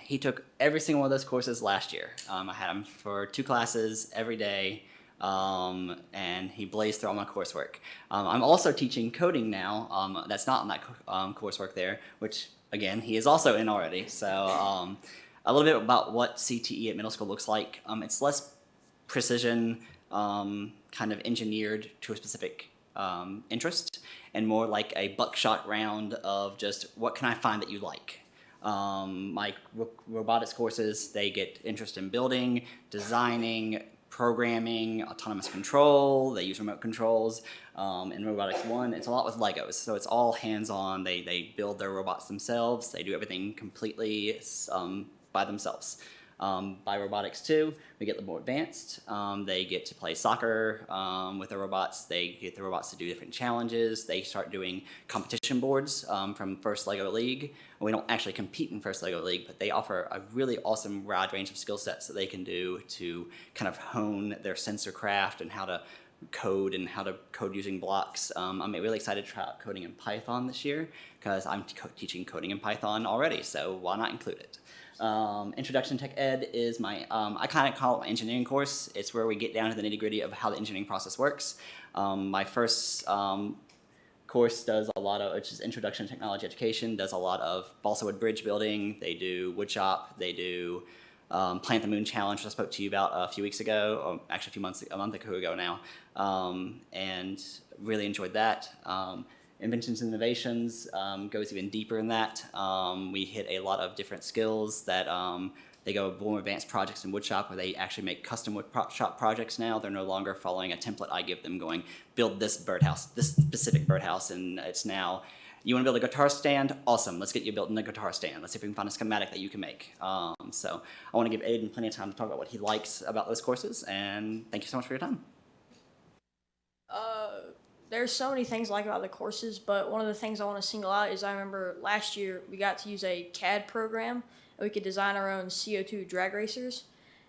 He took every single one of those courses last year. I had him for 2 classes every day. And he blazed through all my coursework. I'm also teaching coding now. That's not on that coursework there, which again, he is also in already. So a little bit about what CTE at middle school looks like. It's less precision, kind of engineered to a specific interest, and more like a buckshot round of just what can I find that you like. My robotics courses, they get interest in building, designing, programming, autonomous control. They use remote controls. In Robotics 1, it's a lot with Legos, so it's all hands-on. They build their robots themselves. They do everything completely by themselves. By Robotics 2, we get the more advanced. They get to play soccer with the robots. They get the robots to do different challenges. They start doing competition boards from First Lego League. We don't actually compete in First Lego League, but they offer a really awesome wide range of skill sets that they can do to kind of hone their sensor craft and how to code and how to code using blocks. I'm really excited to try out coding in Python this year because I'm teaching coding in Python already, so why not include it? Introduction to Tech Ed is my, I kind of call it my engineering course. It's where we get down to the nitty-gritty of how the engineering process works. My first course does a lot of, which is Introduction to Technology Education, does a lot of balsa wood bridge building. They do wood shop. They do Plant the Moon Challenge, which I spoke to you about a few weeks ago, or actually a month ago now, and really enjoyed that. Inventions and Innovations goes even deeper in that. We hit a lot of different skills that they go more advanced projects in woodshop where they actually make custom woodshop projects now. They're no longer following a template I give them going, build this birdhouse, this specific birdhouse, and it's now, you want to build a guitar stand? Awesome, let's get you built in a guitar stand. Let's see if we can find a schematic that you can make. So I want to give Aiden plenty of time to talk about what he likes about those courses, and thank you so much for your time. There's so many things I like about the courses, but one of the things I want to single out is I remember last year we got to use a CAD program and we could design our own CO2 drag racers.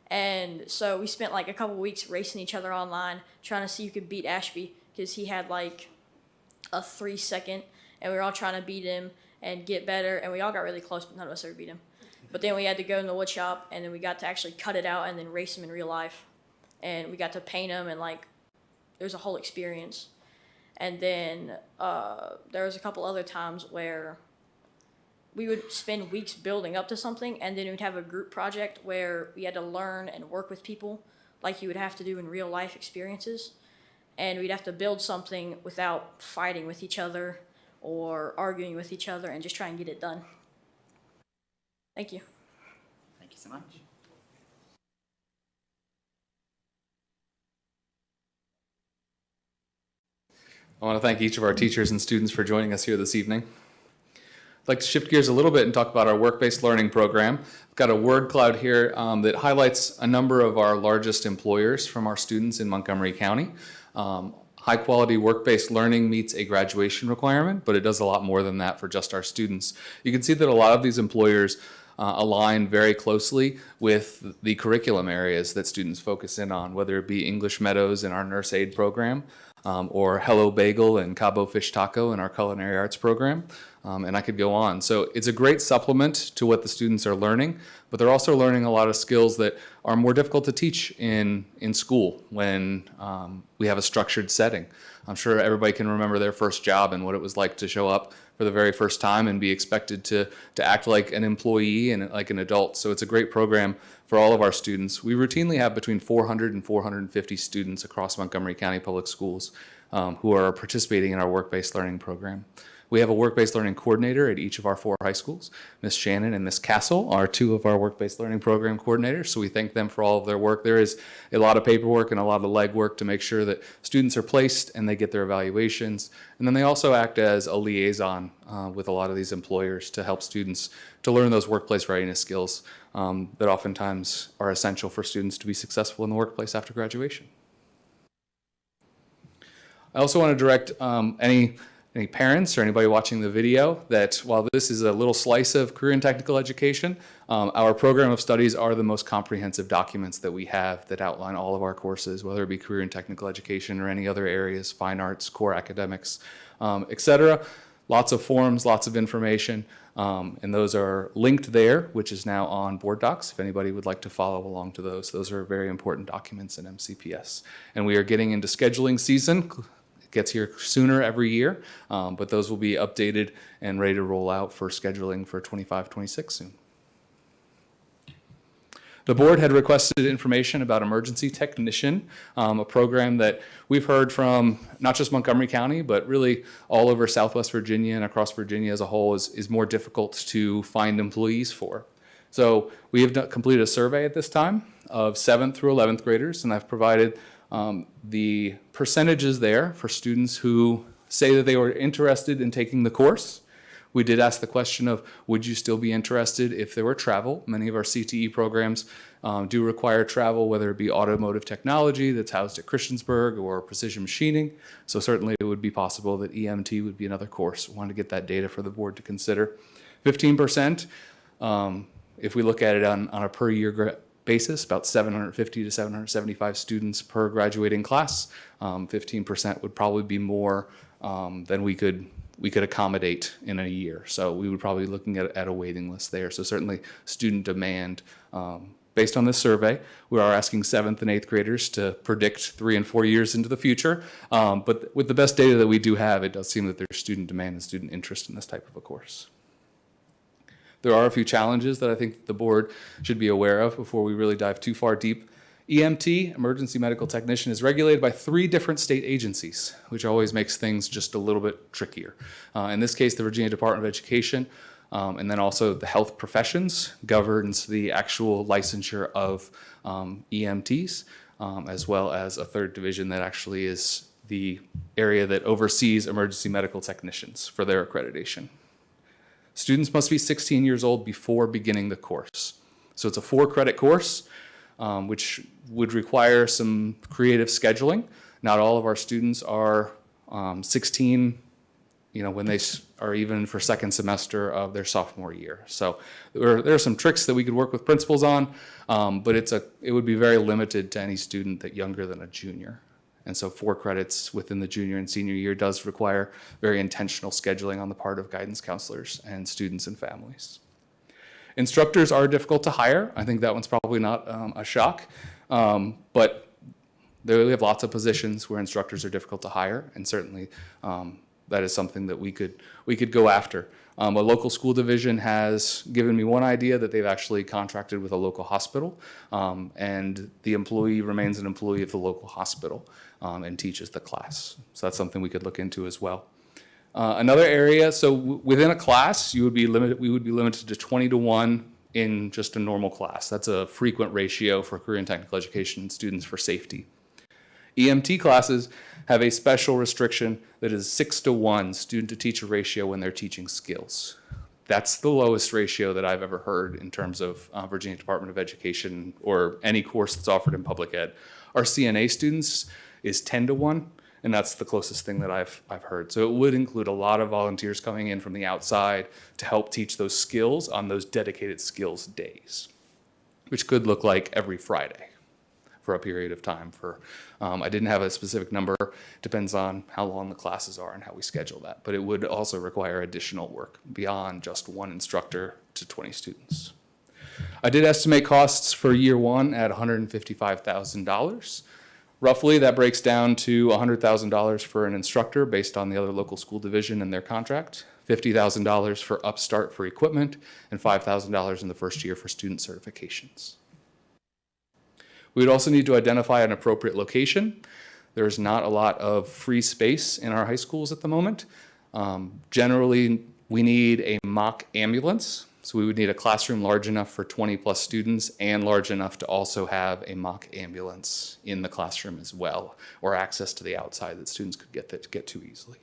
And so we spent like a couple weeks racing each other online trying to see who could beat Ashby because he had like a 3 second and we were all trying to beat him. and get better. And we all got really close, but none of us ever beat him. But then we had to go in the wood shop, and then we got to actually cut it out and then race him in real life. And we got to paint him, and like, it was a whole experience. And then there was a couple other times where we would spend weeks building up to something, and then we'd have a group project where we had to learn and work with people like you would have to do in real life experiences. And we'd have to build something without fighting with each other or arguing with each other and just try and get it done. Thank you. Thank you so much. I want to thank each of our teachers and students for joining us here this evening. I'd like to shift gears a little bit and talk about our work-based learning program. I've got a word cloud here that highlights a number of our largest employers from our students in Montgomery County. High-quality work-based learning meets a graduation requirement, but it does a lot more than that for just our students. You can see that a lot of these employers align very closely with the curriculum areas that students focus in on, whether it be English Meadows in our nurse aid program, or Hello Bagel and Cabo Fish Taco in our culinary arts program, and I could go on. So it's a great supplement to what the students are learning, but they're also learning a lot of skills that are more difficult to teach in school when we have a structured setting. I'm sure everybody can remember their first job and what it was like to show up for the very first time and be expected to act like an employee and like an adult. So it's a great program for all of our students. We routinely have between 400 and 450 students across Montgomery County Public Schools who are participating in our work-based learning program. We have a work-based learning coordinator at each of our 4 high schools. Ms. Shannon and Ms. Castle are 2 of our work-based learning program coordinators, so we thank them for all of their work. There is a lot of paperwork and a lot of legwork to make sure that students are placed and they get their evaluations. And then they also act as a liaison with a lot of these employers to help students to learn those workplace readiness skills that oftentimes are essential for students to be successful in the workplace after graduation. I also want to direct any parents or anybody watching the video that while this is a little slice of career and technical education, our program of studies are the most comprehensive documents that we have that outline all of our courses, whether it be career and technical education or any other areas, fine arts, core academics, etc. Lots of forms, lots of information, and those are linked there, which is now on board docs if anybody would like to follow along to those. Those are very important documents in MCPS. And we are getting into scheduling season. Gets here sooner every year, but those will be updated and ready to roll out for scheduling for 25-26 soon. The board had requested information about emergency technician, a program that we've heard from not just Montgomery County, but really all over Southwest Virginia and across Virginia as a whole is more difficult to find employees for. So we have completed a survey at this time of 7th through 11th graders, and I've provided the percentages there for students who say that they were interested in taking the course. We did ask the question of, would you still be interested if there were travel? Many of our CTE programs do require travel, whether it be automotive technology that's housed at Christiansburg or precision machining. So certainly it would be possible that EMT would be another course. We wanted to get that data for the board to consider. 15%, if we look at it on a per year basis, about 750 to 775 students per graduating class. 15% would probably be more than we could accommodate in a year. So we would probably be looking at a waiting list there. So certainly student demand. Based on this survey, we are asking 7th and 8th graders to predict 3 and 4 years into the future. But with the best data that we do have, it does seem that there's student demand and student interest in this type of a course. There are a few challenges that I think the board should be aware of before we really dive too far deep. EMT, Emergency Medical Technician, is regulated by 3 different state agencies, which always makes things just a little bit trickier. In this case, the Virginia Department of Education, and then also the Health Professions governs the actual licensure of EMTs, as well as a 3rd division that actually is the area that oversees emergency medical technicians for their accreditation. Students must be 16 years old before beginning the course. So it's a 4-credit course, which would require some creative scheduling. Not all of our students are 16, when they are even for 2nd semester of their sophomore year. So there are some tricks that we could work with principals on, but it would be very limited to any student that younger than a junior. And so 4 credits within the junior and senior year does require very intentional scheduling on the part of guidance counselors and students and families. Instructors are difficult to hire. I think that one's probably not a shock, but we have lots of positions where instructors are difficult to hire, and certainly that is something that we could go after. A local school division has given me one idea that they've actually contracted with a local hospital, and the employee remains an employee of the local hospital and teaches the class. So that's something we could look into as well. Another area, so within a class, we would be limited to 20 to 1 in just a normal class. That's a frequent ratio for career and technical education students for safety. EMT classes have a special restriction that is 6 to 1 student to teacher ratio when they're teaching skills. That's the lowest ratio that I've ever heard in terms of Virginia Department of Education or any course that's offered in public ed. Our CNA students is 10 to 1, and that's the closest thing that I've heard. So it would include a lot of volunteers coming in from the outside to help teach those skills on those dedicated skills days, which could look like every Friday for a period of time. I didn't have a specific number, depends on how long the classes are and how we schedule that, but it would also require additional work beyond just 1 instructor to 20 students. I did estimate costs for year 1 at $155,000. Roughly, that breaks down to $100,000 for an instructor based on the other local school division and their contract, $50,000 for Upstart for equipment, and $5,000 in the first year for student certifications. We would also need to identify an appropriate location. There's not a lot of free space in our high schools at the moment. Generally, we need a mock ambulance. So we would need a classroom large enough for 20 plus students and large enough to also have a mock ambulance in the classroom as well, or access to the outside that students could get to easily.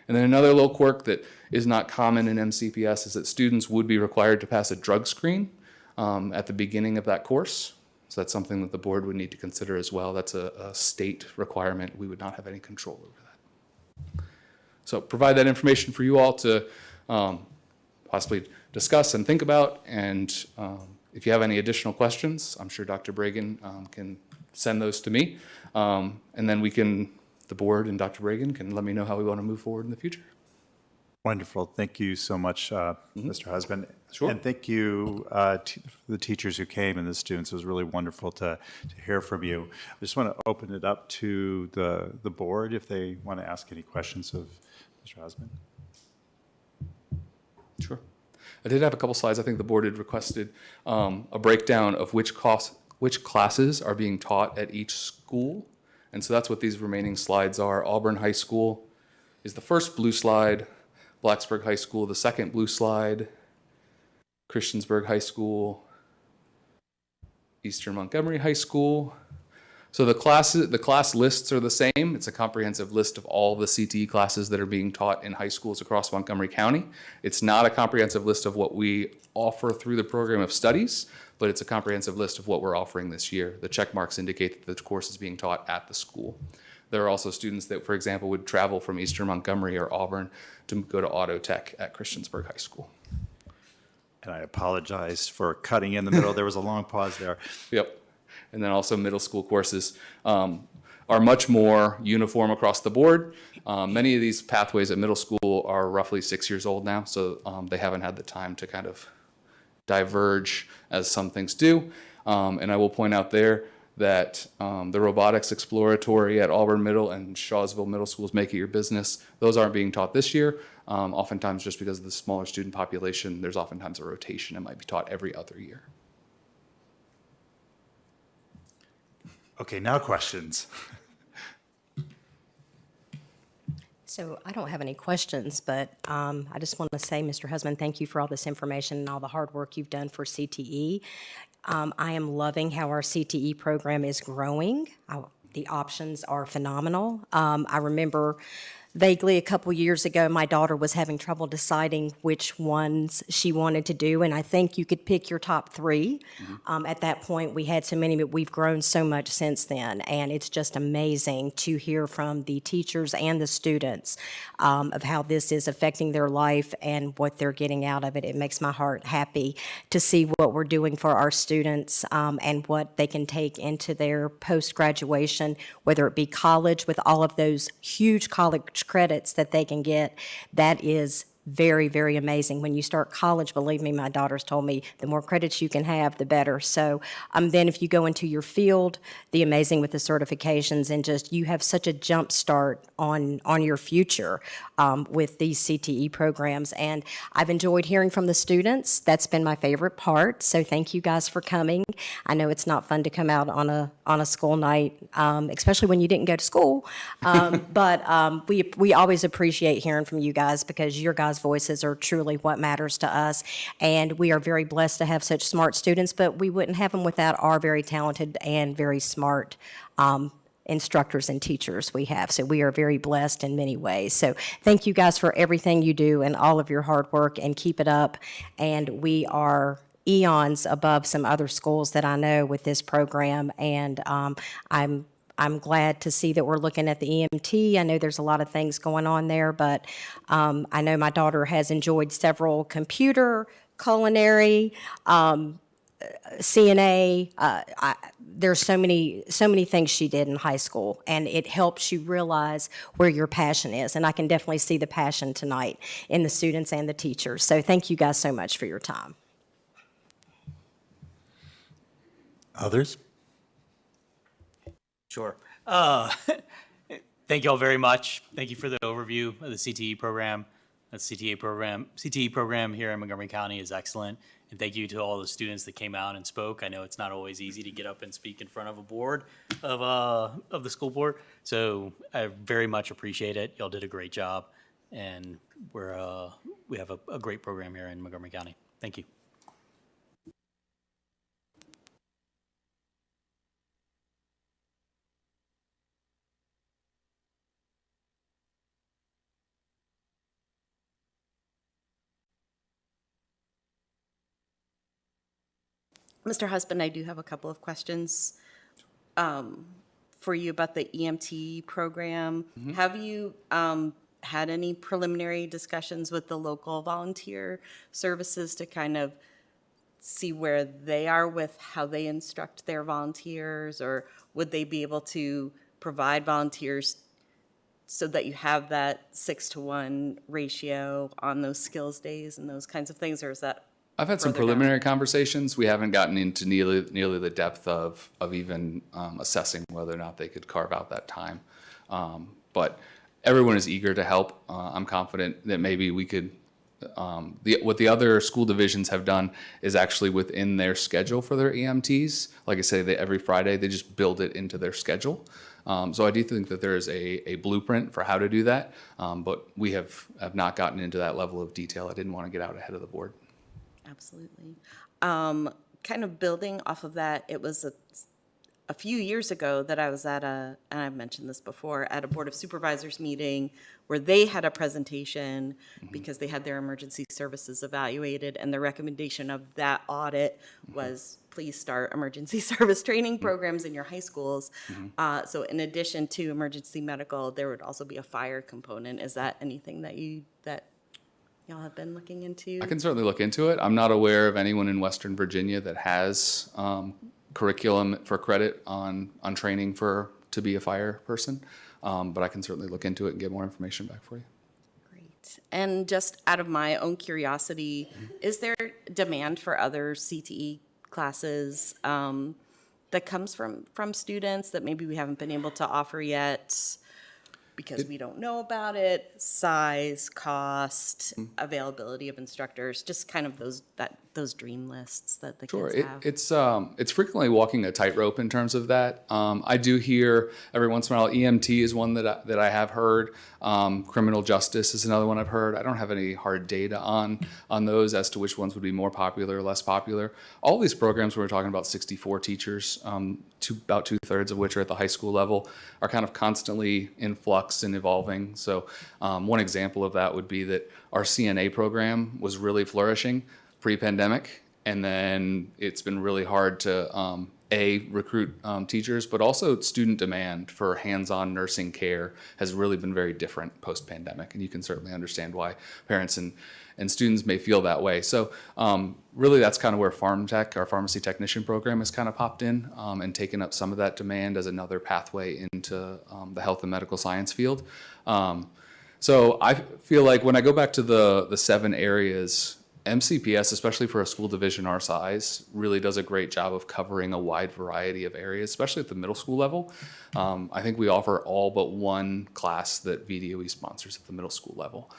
And then another little quirk that is not common in MCPS is that students would be required to pass a drug screen at the beginning of that course. So that's something that the board would need to consider as well. That's a state requirement. We would not have any control over that. So provide that information for you all to possibly discuss and think about. And if you have any additional questions, I'm sure Dr. Bragan can send those to me. And then the board and Dr. Bragan can let me know how we want to move forward in the future. Wonderful. Thank you so much, Mr. Husband. Sure. And thank you to the teachers who came and the students. It was really wonderful to hear from you. I just want to open it up to the board if they want to ask any questions of Mr. Husband. Sure. I did have a couple slides. I think the board had requested a breakdown of which classes are being taught at each school. And so that's what these remaining slides are. Auburn High School is the first blue slide. Blacksburg High School, the second blue slide. Christiansburg High School. Eastern Montgomery High School. So the class lists are the same. It's a comprehensive list of all the CTE classes that are being taught in high schools across Montgomery County. It's not a comprehensive list of what we offer through the program of studies, but it's a comprehensive list of what we're offering this year. The check marks indicate that the course is being taught at the school. There are also students that, for example, would travel from Eastern Montgomery or Auburn to go to Auto Tech at Christiansburg High School. And I apologize for cutting in the middle. There was a long pause there. Yep. And then also middle school courses are much more uniform across the board. Many of these pathways at middle school are roughly 6 years old now, so they haven't had the time to kind of diverge as some things do. And I will point out there that the robotics exploratory at Auburn Middle and Shawsville Middle Schools, Make It Your Business, those aren't being taught this year. Oftentimes just because of the smaller student population, there's oftentimes a rotation. It might be taught every other year. Okay, now questions. So I don't have any questions, but I just want to say, Mr. Husband, thank you for all this information and all the hard work you've done for CTE. I am loving how our CTE program is growing. The options are phenomenal. I remember vaguely a couple years ago, my daughter was having trouble deciding which ones she wanted to do, and I think you could pick your top three. At that point, we had so many, but we've grown so much since then, and it's just amazing to hear from the teachers and the students of how this is affecting their life and what they're getting out of it. It makes my heart happy to see what we're doing for our students and what they can take into their post-graduation, whether it be college with all of those huge college credits that they can get. That is very, very amazing. When you start college, believe me, my daughter's told me, the more credits you can have, the better. So then if you go into your field, the amazing with the certifications, and just you have such a jump start on your future with these CTE programs. And I've enjoyed hearing from the students. That's been my favorite part. So thank you guys for coming. I know it's not fun to come out on a school night, especially when you didn't go to school. But we always appreciate hearing from you guys, because your guys' voices are truly what matters to us. And we are very blessed to have such smart students, but we wouldn't have them without our very talented and very smart instructors and teachers we have. So we are very blessed in many ways. So thank you guys for everything you do and all of your hard work, and keep it up. And we are eons above some other schools that I know with this program, and I'm glad to see that we're looking at the EMT. I know there's a lot of things going on there, but I know my daughter has enjoyed several computer, culinary, CNA. There's so many things she did in high school, and it helps you realize where your passion is. And I can definitely see the passion tonight in the students and the teachers. So thank you guys so much for your time. Others? Sure. Thank you all very much. Thank you for the overview of the CTE program. The CTE program here in Montgomery County is excellent. And thank you to all the students that came out and spoke. I know it's not always easy to get up and speak in front of a board of the school board. So I very much appreciate it. Y'all did a great job. And we have a great program here in Montgomery County. Thank you. Mr. Husband, I do have a couple of questions for you about the EMT program. Have you had any preliminary discussions with the local volunteer services to kind of see where they are with how they instruct their volunteers, or would they be able to provide volunteers so that you have that 6-to-1 ratio on those skills days and those kinds of things, or is that I've had some further down? preliminary conversations. We haven't gotten into nearly the depth of even assessing whether or not they could carve out that time. But everyone is eager to help. I'm confident that maybe we could, what the other school divisions have done is actually within their schedule for their EMTs. Like I say, every Friday, they just build it into their schedule. So I do think that there is a blueprint for how to do that, but we have not gotten into that level of detail. I didn't want to get out ahead of the board. Absolutely. Kind of building off of that, it was a few years ago that I was at and I've mentioned this before, at a Board of Supervisors meeting where they had a presentation because they had their emergency services evaluated, and the recommendation of that audit was, please start emergency service training programs in your high schools. So in addition to emergency medical, there would also be a fire component. Is that anything that y'all have been looking into? I can certainly look into it. I'm not aware of anyone in Western Virginia that has curriculum for credit on training to be a fire person, but I can certainly look into it and get more information back for you. Great. And just out of my own curiosity, is there demand for other CTE classes that comes from students that maybe we haven't been able to offer yet because we don't know about it? Size, cost, availability of instructors, just kind of that those dream lists that the Sure, kids have? it's frequently walking a tightrope in terms of that. I do hear every once in a while EMT is one that I have heard. Criminal justice is another one I've heard. I don't have any hard data on those as to which ones would be more popular or less popular. All these programs, we're talking about 64 teachers, about 2/3 of which are at the high school level, are kind of constantly in flux and evolving. So one example of that would be that our CNA program was really flourishing pre-pandemic, and then it's been really hard to recruit teachers, but also student demand for hands-on nursing care has really been very different post-pandemic, and you can certainly understand why parents and students may feel that way. So really that's kind of where Pharm Tech, our pharmacy technician program, has kind of popped in and taken up some of that demand as another pathway into the health and medical science field. So I feel like when I go back to the 7 areas, MCPS, especially for a school division our size, really does a great job of covering a wide variety of areas, especially at the middle school level. I think we offer all but one class that VDOE sponsors at the middle school level.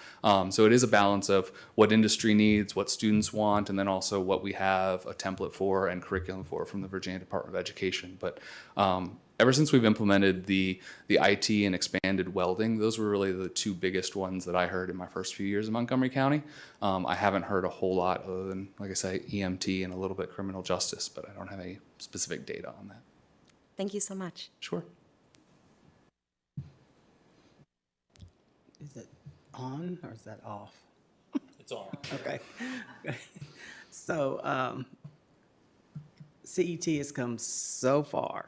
So it is a balance of what industry needs, what students want, and then also what we have a template for and curriculum for from the Virginia Department of Education. But ever since we've implemented the IT and expanded welding, those were really the 2 biggest ones that I heard in my first few years in Montgomery County. I haven't heard a whole lot other than, like I say, EMT and a little bit criminal justice, but I don't have any specific data on that. Thank you so much. Sure. Is it on or is that off? It's on. Okay. So CET has come so far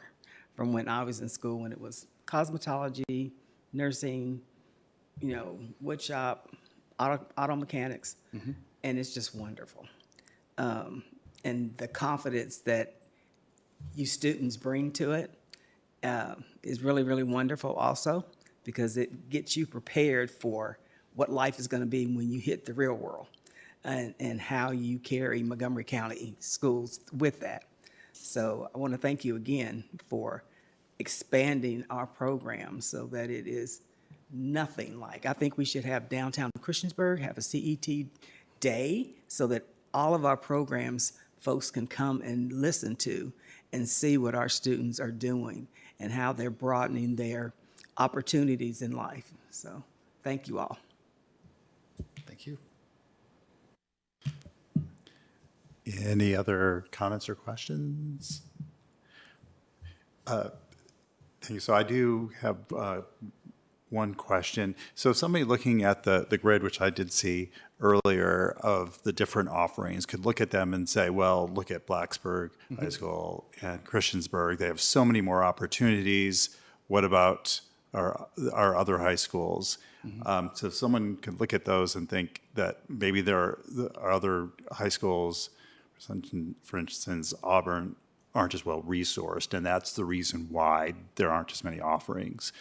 from when I was in school, when it was cosmetology, nursing, wood shop, auto mechanics, and it's just wonderful. And the confidence that you students bring to it is really, really wonderful also, because it gets you prepared for what life is going to be when you hit the real world, and how you carry Montgomery County schools with that. So I want to thank you again for expanding our program so that it is nothing like. I think we should have downtown Christiansburg have a CET day so that all of our programs folks can come and listen to and see what our students are doing and how they're broadening their opportunities in life. So thank you all. Thank you. Any other comments or questions? Thank you. So I do have one question. So somebody looking at the grid, which I did see earlier, of the different offerings, could look at them and say, well, look at Blacksburg High School and Christiansburg. They have so many more opportunities. What about our other high schools? So someone could look at those and think that maybe there are other high schools, for instance, Auburn, aren't as well resourced, and that's the reason why there aren't as many offerings.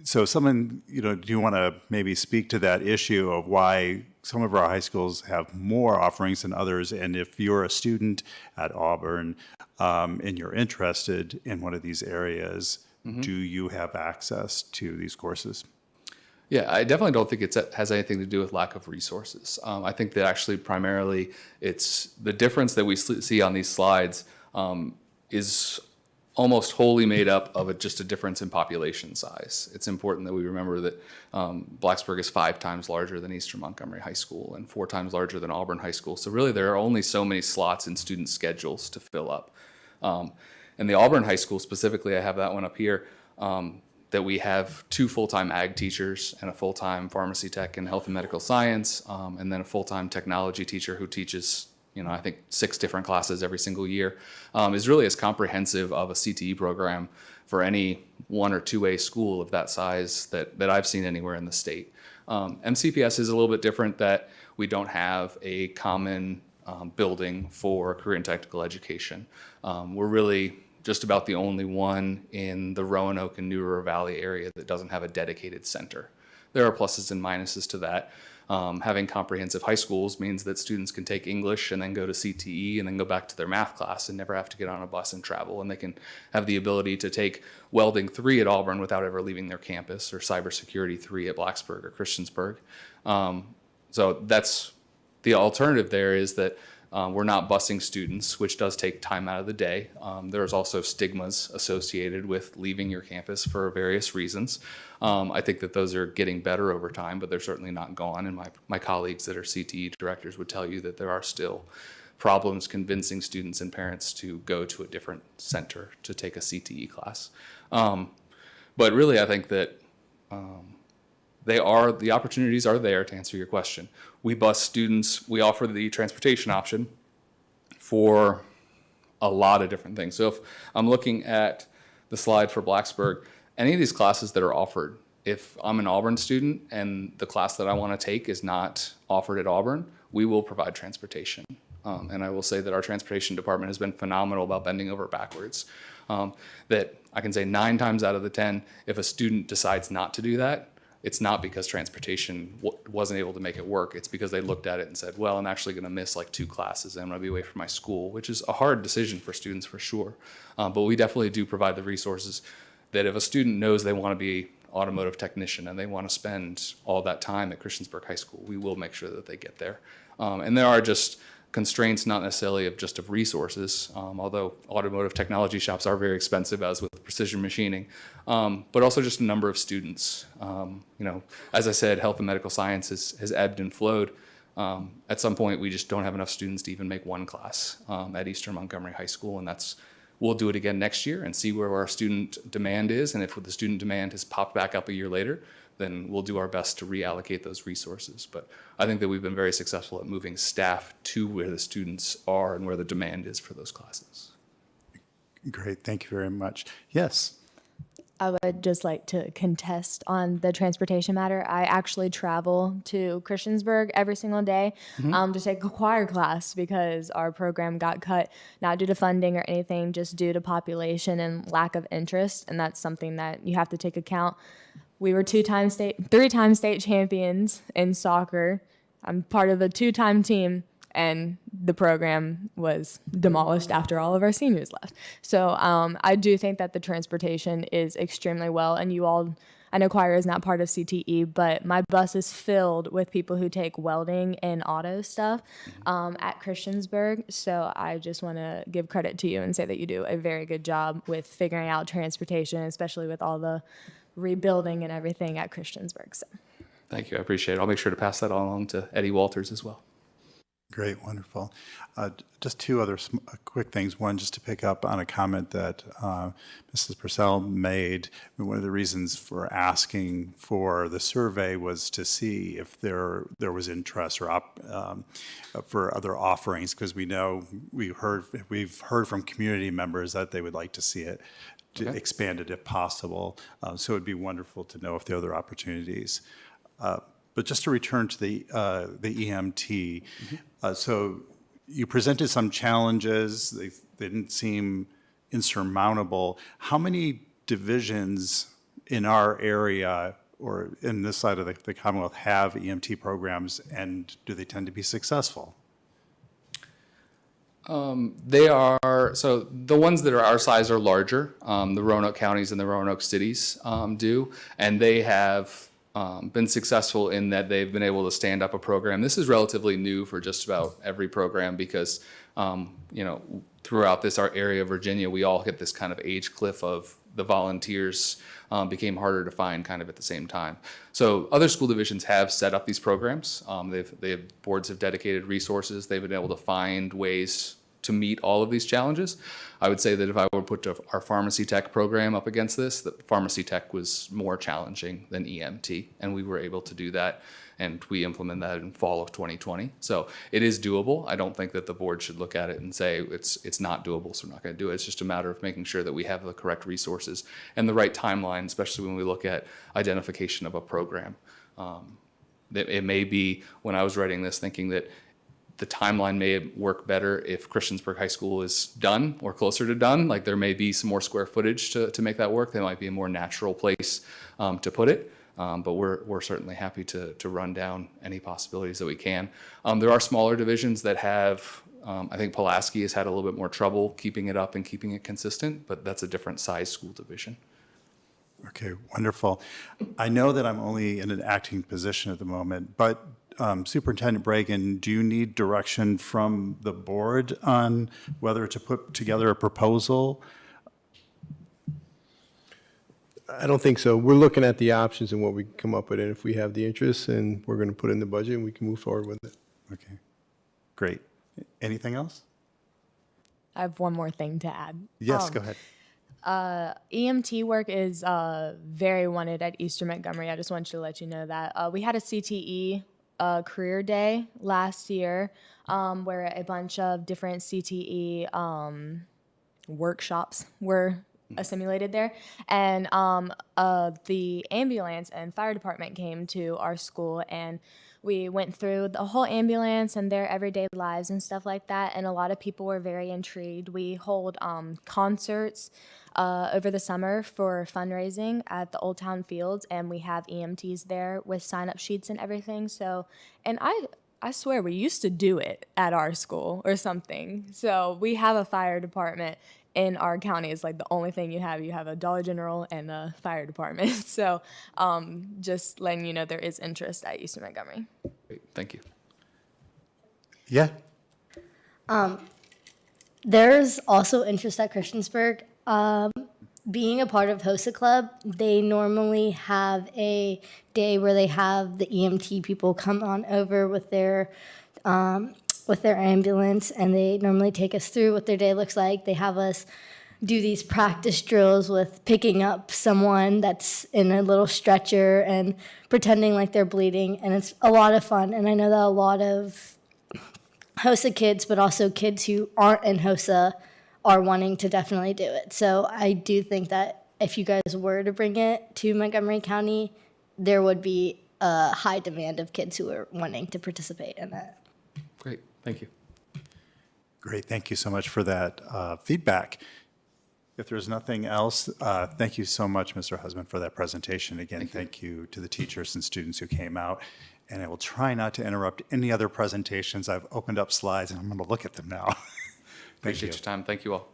So someone, do you want to maybe speak to that issue of why some of our high schools have more offerings than others? And if you're a student at Auburn and you're interested in one of these areas, do you have access to these courses? Yeah, I definitely don't think it has anything to do with lack of resources. I think that actually primarily it's the difference that we see on these slides is almost wholly made up of just a difference in population size. It's important that we remember that Blacksburg is 5 times larger than Eastern Montgomery High School and 4 times larger than Auburn High School. So really there are only so many slots in student schedules to fill up. And the Auburn High School specifically, I have that one up here, that we have 2 full-time ag teachers and a full-time pharmacy tech and health and medical science, and then a full-time technology teacher who teaches, I think 6 different classes every single year, is really as comprehensive of a CTE program for any 1 or 2A school of that size that I've seen anywhere in the state. MCPS is a little bit different, that we don't have a common building for career and technical education. We're really just about the only one in the Roanoke and New River Valley area that doesn't have a dedicated center. There are pluses and minuses to that. Having comprehensive high schools means that students can take English and then go to CTE and then go back to their math class and never have to get on a bus and travel. And they can have the ability to take Welding 3 at Auburn without ever leaving their campus, or Cybersecurity 3 at Blacksburg or Christiansburg. So that's The alternative there is that we're not busing students, which does take time out of the day. There's also stigmas associated with leaving your campus for various reasons. I think that those are getting better over time, but they're certainly not gone. And my colleagues that are CTE directors would tell you that there are still problems convincing students and parents to go to a different center to take a CTE class. But really, I think that the opportunities are there, to answer your question. We bus students, we offer the transportation option for a lot of different things. So if I'm looking at the slide for Blacksburg, any of these classes that are offered, if I'm an Auburn student and the class that I want to take is not offered at Auburn, we will provide transportation. And I will say that our transportation department has been phenomenal about bending over backwards. That I can say 9 times out of the 10, if a student decides not to do that, it's not because transportation wasn't able to make it work. It's because they looked at it and said, well, I'm actually going to miss like 2 classes and I'm going to be away from my school, which is a hard decision for students for sure. But we definitely do provide the resources that if a student knows they want to be automotive technician and they want to spend all that time at Christiansburg High School, we will make sure that they get there. And there are just constraints, not necessarily of resources, although automotive technology shops are very expensive, as with precision machining, but also just a number of students. As I said, health and medical science has ebbed and flowed. At some point, we just don't have enough students to even make 1 class at Eastern Montgomery High School, and we'll do it again next year and see where our student demand is, and if the student demand has popped back up a year later, then we'll do our best to reallocate those resources. But I think that we've been very successful at moving staff to where the students are and where the demand is for those classes. Great, thank you very much. Yes. I would just like to contest on the transportation matter. I actually travel to Christiansburg every single day to take a choir class because our program got cut, not due to funding or anything, just due to population and lack of interest. And that's something that you have to take account. We were 3-time state champions in soccer. I'm part of a 2-time team, and the program was demolished after all of our seniors left. So I do think that the transportation is extremely well, and you all, I know choir is not part of CTE, but my bus is filled with people who take welding and auto stuff at Christiansburg. So I just want to give credit to you and say that you do a very good job with figuring out transportation, especially with all the rebuilding and everything at Christiansburg. So. Thank you, I appreciate it. I'll make sure to pass that along to Eddie Walters as well. Great, wonderful. Just 2 other quick things. One, just to pick up on a comment that Mrs. Purcell made. One of the reasons for asking for the survey was to see if there was interest or for other offerings, because we know we've heard from community members that they would like to see it expanded if possible. So it would be wonderful to know if there are other opportunities. But just to return to the EMT, so you presented some challenges. They didn't seem insurmountable. How many divisions in our area or in this side of the Commonwealth have EMT programs, and do they tend to be successful? They are, so the ones that are our size are larger. The Roanoke counties and the Roanoke cities do, and they have been successful in that they've been able to stand up a program. This is relatively new for just about every program because, throughout our area of Virginia, we all hit this kind of age cliff of the volunteers became harder to find kind of at the same time. So other school divisions have set up these programs. Boards have dedicated resources. They've been able to find ways to meet all of these challenges. I would say that if I were to put our pharmacy tech program up against this, the pharmacy tech was more challenging than EMT, and we were able to do that, and we implemented that in fall of 2020. So it is doable. I don't think that the board should look at it and say it's not doable, so we're not going to do it. It's just a matter of making sure that we have the correct resources and the right timeline, especially when we look at identification of a program. It may be, when I was writing this, thinking that the timeline may work better if Christiansburg High School is done or closer to done. Like there may be some more square footage to make that work. There might be a more natural place to put it. But we're certainly happy to run down any possibilities that we can. There are smaller divisions that have, I think Pulaski has had a little bit more trouble keeping it up and keeping it consistent, but that's a different size school division. Okay, wonderful. I know that I'm only in an acting position at the moment, but Superintendent Bregan, do you need direction from the board on whether to put together a proposal? I don't think so. We're looking at the options and what we can come up with, and if we have the interest, and we're going to put in the budget, and we can move forward with it. Okay, great. Anything else? I have one more thing to add. Yes, go ahead. EMT work is very wanted at Eastern Montgomery. I just wanted to let you know that. We had a CTE career day last year where a bunch of different CTE workshops were assimilated there. And the ambulance and fire department came to our school, and we went through the whole ambulance and their everyday lives and stuff like that. And a lot of people were very intrigued. We hold concerts over the summer for fundraising at the Old Town Fields, and we have EMTs there with sign-up sheets and everything. So, and I swear we used to do it at our school or something. So we have a fire department in our county. It's like the only thing you have. You have a Dollar General and a fire department. So just letting you know there is interest at Eastern Montgomery. Great, thank you. Yeah. There's also interest at Christiansburg. Being a part of HOSA Club, they normally have a day where they have the EMT people come on over with their ambulance, and they normally take us through what their day looks like. They have us do these practice drills with picking up someone that's in a little stretcher and pretending like they're bleeding, and it's a lot of fun. And I know that a lot of HOSA kids, but also kids who aren't in HOSA, are wanting to definitely do it. So I do think that if you guys were to bring it to Montgomery County, there would be a high demand of kids who are wanting to participate in it. Great, thank you. Great, thank you so much for that feedback. If there's nothing else, thank you so much, Mr. Husband, for that presentation. Again, thank you to the teachers and students who came out. And I will try not to interrupt any other presentations. I've opened up slides, and I'm going to look at them now. Appreciate your time. Thank you all.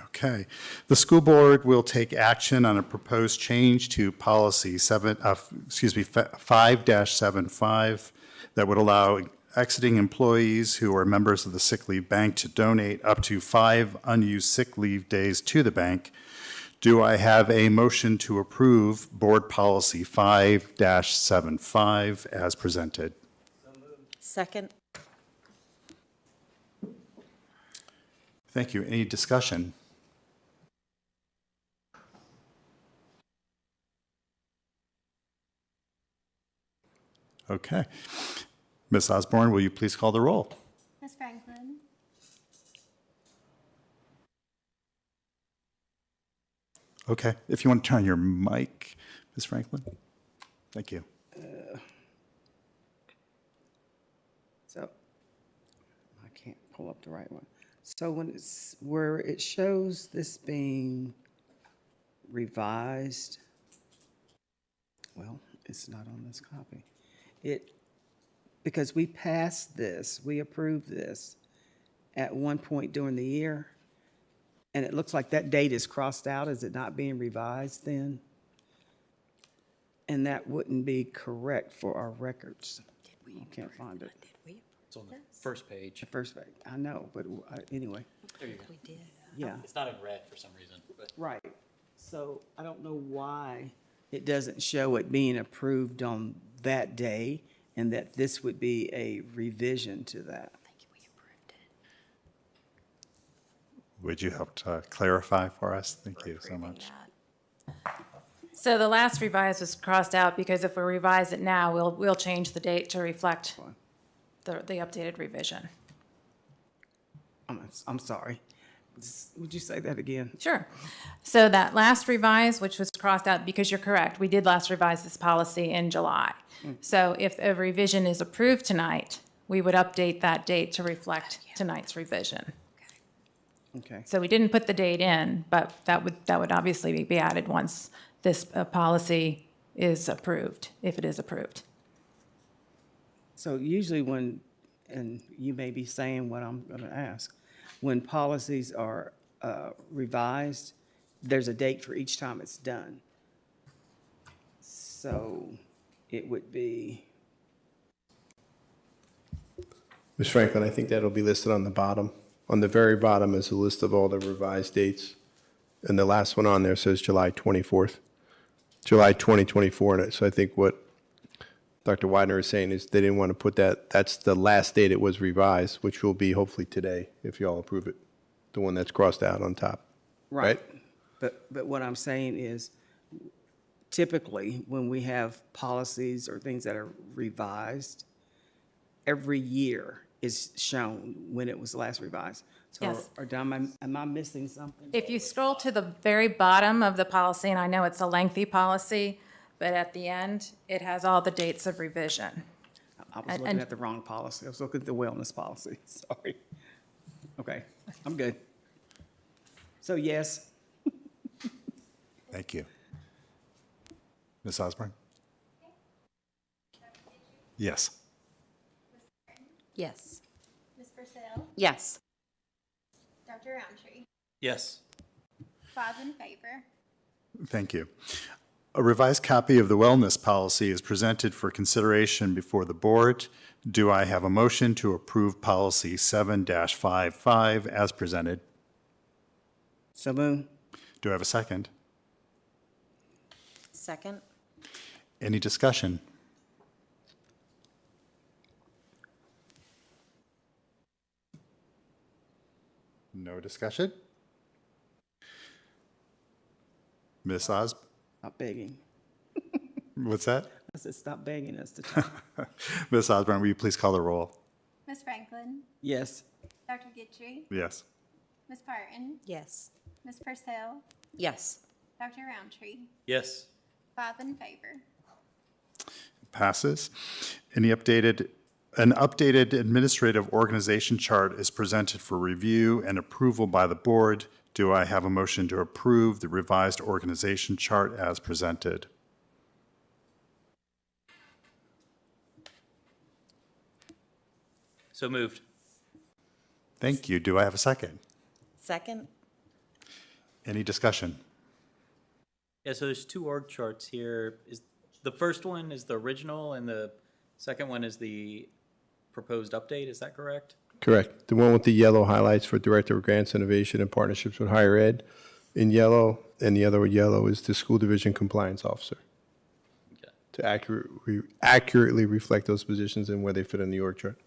Okay. The school board will take action on a proposed change to policy 5-75 that would allow exiting employees who are members of the sick leave bank to donate up to 5 unused sick leave days to the bank. Do I have a motion to approve board policy 5-75 as presented? Second. Thank you. Any discussion? Okay. Ms. Osborne, will you please call the roll? Ms. Franklin, Okay. If you want to turn on your mic, Ms. Franklin. Thank you. So I can't pull up the right one. So when it's where it shows this being revised, well, it's not on this copy. Because we passed this, we approved this at one point during the year, and it looks like that date is crossed out. Is it not being revised then? And that wouldn't be correct for our records. I can't find it. It's on the first page. The first page, I know, but anyway. There you go. Yeah. It's not in red for some reason, but. Right. So I don't know why it doesn't show it being approved on that day, and that this would be a revision to that. Would you help to clarify for us? Thank you so much. So the last revise was crossed out because if we revise it now, we'll change the date to reflect the updated revision. I'm sorry. Would you say that again? Sure. So that last revise, which was crossed out, because you're correct, we did last revise this policy in July. So if a revision is approved tonight, we would update that date to reflect tonight's revision. Okay. So we didn't put the date in, but that would obviously be added once this policy is approved, if it is approved. So usually when, and you may be saying what I'm going to ask, when policies are revised, there's a date for each time it's done. So it would be, Ms. Franklin, I think that'll be listed on the bottom. On the very bottom is a list of all the revised dates. And the last one on there says July 24th, July 2024. And so I think what Dr. Widener is saying is they didn't want to put that, that's the last date it was revised, which will be hopefully today, if you all approve it, the one that's crossed out on top. right. But what I'm saying is typically when we have policies or things that are revised, every year is shown when it was last revised. So Yes. am I missing something? If you scroll to the very bottom of the policy, and I know it's a lengthy policy, but at the end, it has all the dates of revision. I was looking at the wrong policy. I was looking at the wellness policy. Sorry. Okay, I'm good. So yes. Thank you. Ms. Osborne? Yes. Yes. Ms. Purcell? Yes. Dr. Roundtree? Yes. 5 in favor. Thank you. A revised copy of the wellness policy is presented for consideration before the board. Do I have a motion to approve policy 7-55 as presented? So moved. Do I have a second? Second? Any discussion? No discussion? Ms. Stop begging. What's that? I said, stop begging us to talk. Ms. Osborne, will you please call the roll? Ms. Franklin? Yes. Dr. Gitry? Yes. Ms. Parton? Yes. Ms. Purcell? Yes. Dr. Roundtree? Yes. 5 in favor. Passes. An updated administrative organization chart is presented for review and approval by the board. Do I have a motion to approve the revised organization chart as presented? So moved. Thank you. Do I have a second? Second? Any discussion? Yeah, so there's two org charts here. Is the first one is the original and the second one is the proposed update, is that correct? Correct. The one with the yellow highlights for Director of Grants, Innovation, and Partnerships with Higher Ed in yellow, and the other yellow is the School Division Compliance Officer. Okay. To accurately reflect those positions and where they fit in the org chart.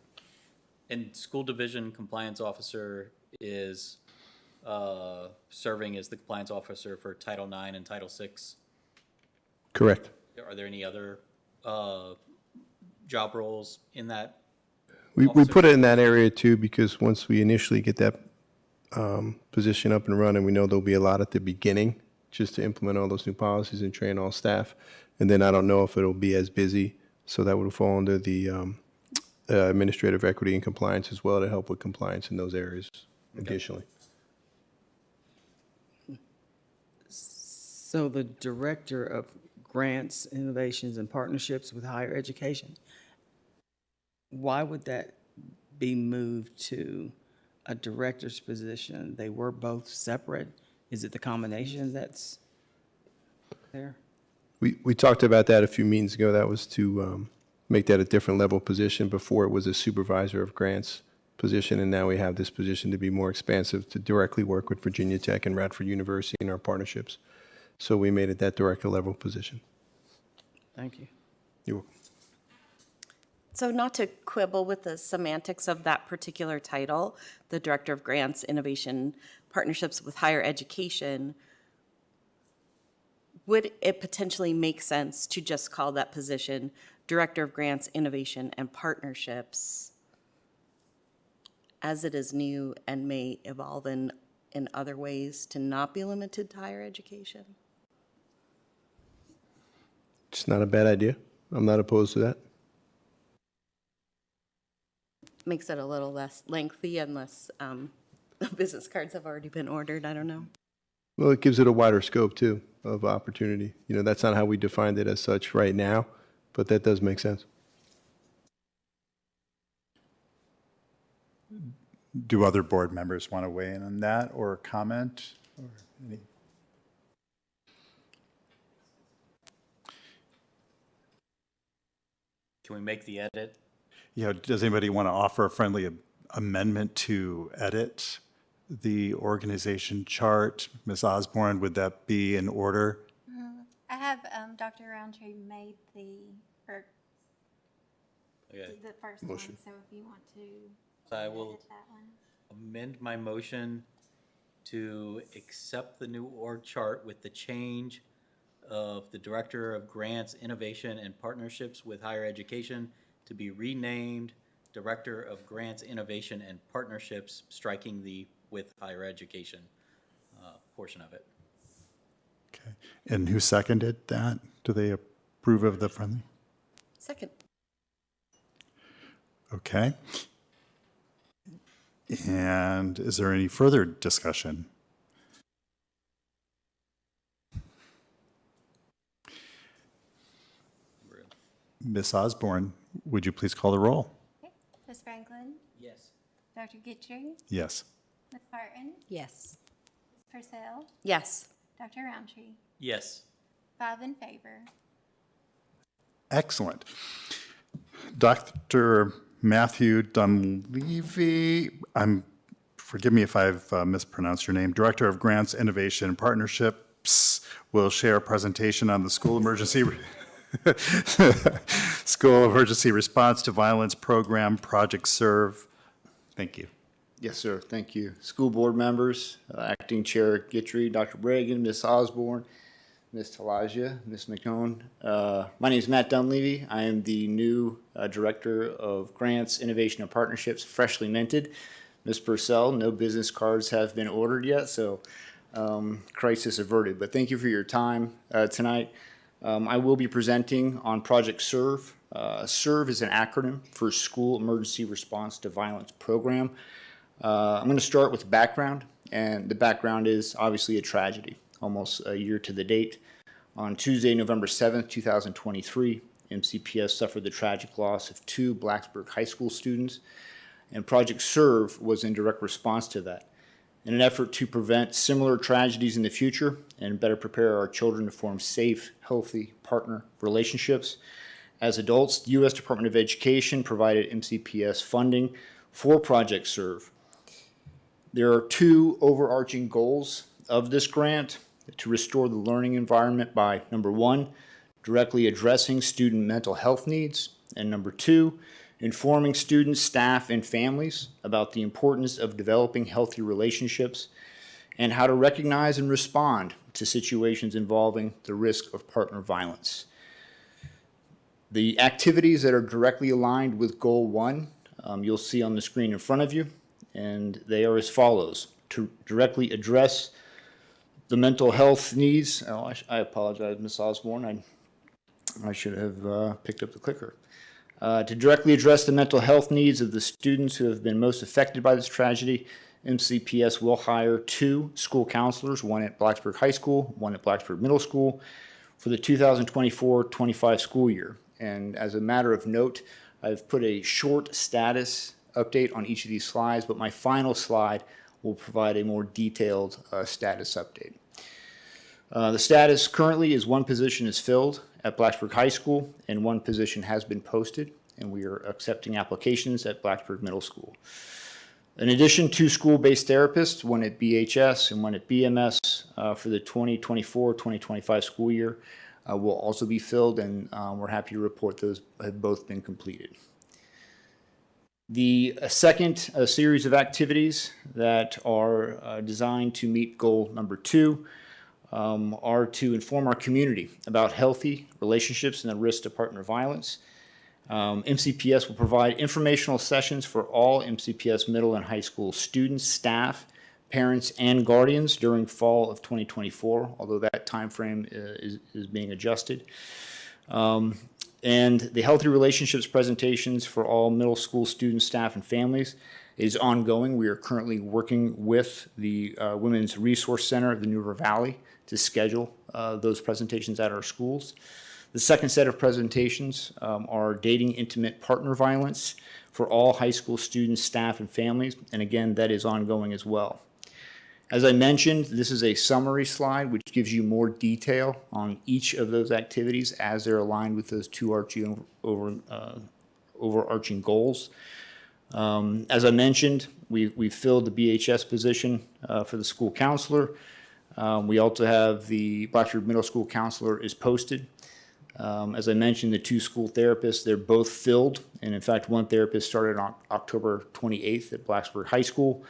And school division compliance officer is serving as the compliance officer for Title IX and Title VI. Correct. Are there any other job roles in that? We officer? put it in that area too, because once we initially get that position up and running, we know there'll be a lot at the beginning, just to implement all those new policies and train all staff. And then I don't know if it'll be as busy, so that would fall under the administrative equity and compliance as well, to help with compliance in those areas additionally. So the Director of Grants, Innovations, and Partnerships with Higher Education, why would that be moved to a director's position? They were both separate. Is it the combination that's there? We talked about that a few meetings ago. That was to make that a different level position. Before it was a supervisor of grants position, and now we have this position to be more expansive, to directly work with Virginia Tech and Radford University in our partnerships. So we made it that director level position. Thank you. You're welcome. So not to quibble with the semantics of that particular title, the Director of Grants, Innovation, Partnerships with Higher Education, would it potentially make sense to just call that position Director of Grants, Innovation, and Partnerships, as it is new and may evolve in other ways to not be limited to higher education? It's not a bad idea. I'm not opposed to that. Makes it a little less lengthy unless business cards have already been ordered. I don't know. Well, it gives it a wider scope too of opportunity. You know, that's not how we defined it as such right now, but that does make sense. Do other board members want to weigh in on that or comment? Or any? Can we make the edit? Yeah, does anybody want to offer a friendly amendment to edit the organization chart? Ms. Osborne, would that be in order? I have Dr. Roundtree made Okay. the first Motion. one, so if you want to So I will edit that one. amend my motion to accept the new org chart with the change of the Director of Grants, Innovation, and Partnerships with Higher Education to be renamed Director of Grants, Innovation, and Partnerships, striking the with higher education portion of it. Okay. And who seconded that? Do they approve of the friendly? Second. Okay. And is there any further discussion? Ms. Osborne, would you please call the roll? Okay. Ms. Franklin? Yes. Dr. Gitchery? Yes. Ms. Parton? Yes. Ms. Purcell? Yes. Dr. Roundtree? Yes. 5 in favor. Excellent. Dr. Matthew Dunleavy, forgive me if I've mispronounced your name, Director of Grants, Innovation, and Partnerships, will share a presentation on the School Emergency Response to Violence Program, Project SERVE. Thank you. Yes, sir. Thank you. School board members, Acting Chair Gitchery, Dr. Bregan, Ms. Osborne, Ms. Talaja, Ms. McCone. My name is Matt Dunleavy. I am the new Director of Grants, Innovation, and Partnerships, freshly minted. Ms. Purcell, no business cards have been ordered yet, so crisis averted. But thank you for your time tonight. I will be presenting on Project SERVE. SERVE is an acronym for School Emergency Response to Violence Program. I'm going to start with background, and the background is obviously a tragedy, almost a year to the date. On Tuesday, November 7th, 2023, MCPS suffered the tragic loss of 2 Blacksburg High School students, and Project SERVE was in direct response to that. In an effort to prevent similar tragedies in the future and better prepare our children to form safe, healthy partner relationships, as adults, the U.S. Department of Education provided MCPS funding for Project SERVE. There are 2 overarching goals of this grant: to restore the learning environment by, number 1, directly addressing student mental health needs, and number 2, informing students, staff, and families about the importance of developing healthy relationships and how to recognize and respond to situations involving the risk of partner violence. The activities that are directly aligned with Goal 1, you'll see on the screen in front of you, and they are as follows: to directly address the mental health needs. Oh, I apologize, Ms. Osborne. I should have picked up the clicker. To directly address the mental health needs of the students who have been most affected by this tragedy, MCPS will hire 2 school counselors, one at Blacksburg High School, one at Blacksburg Middle School, for the 2024-25 school year. And as a matter of note, I've put a short status update on each of these slides, but my final slide will provide a more detailed status update. The status currently is 1 position is filled at Blacksburg High School, and 1 position has been posted, and we are accepting applications at Blacksburg Middle School. In addition, 2 school-based therapists, one at BHS and one at BMS, for the 2024-2025 school year will also be filled, and we're happy to report those have both been completed. The second series of activities that are designed to meet goal number 2 are to inform our community about healthy relationships and the risk to partner violence. MCPS will provide informational sessions for all MCPS middle and high school students, staff, parents, and guardians during fall of 2024, although that time frame is being adjusted. And the Healthy Relationships presentations for all middle school students, staff, and families is ongoing. We are currently working with the Women's Resource Center of the New River Valley to schedule those presentations at our schools. The second set of presentations are dating intimate partner violence for all high school students, staff, and families. And again, that is ongoing as well. As I mentioned, this is a summary slide which gives you more detail on each of those activities as they're aligned with those two overarching goals. As I mentioned, we filled the BHS position for the school counselor. We also have the Blacksburg Middle School counselor is posted. As I mentioned, the two school therapists, they're both filled. And in fact, one therapist started on October 28th at Blacksburg High School.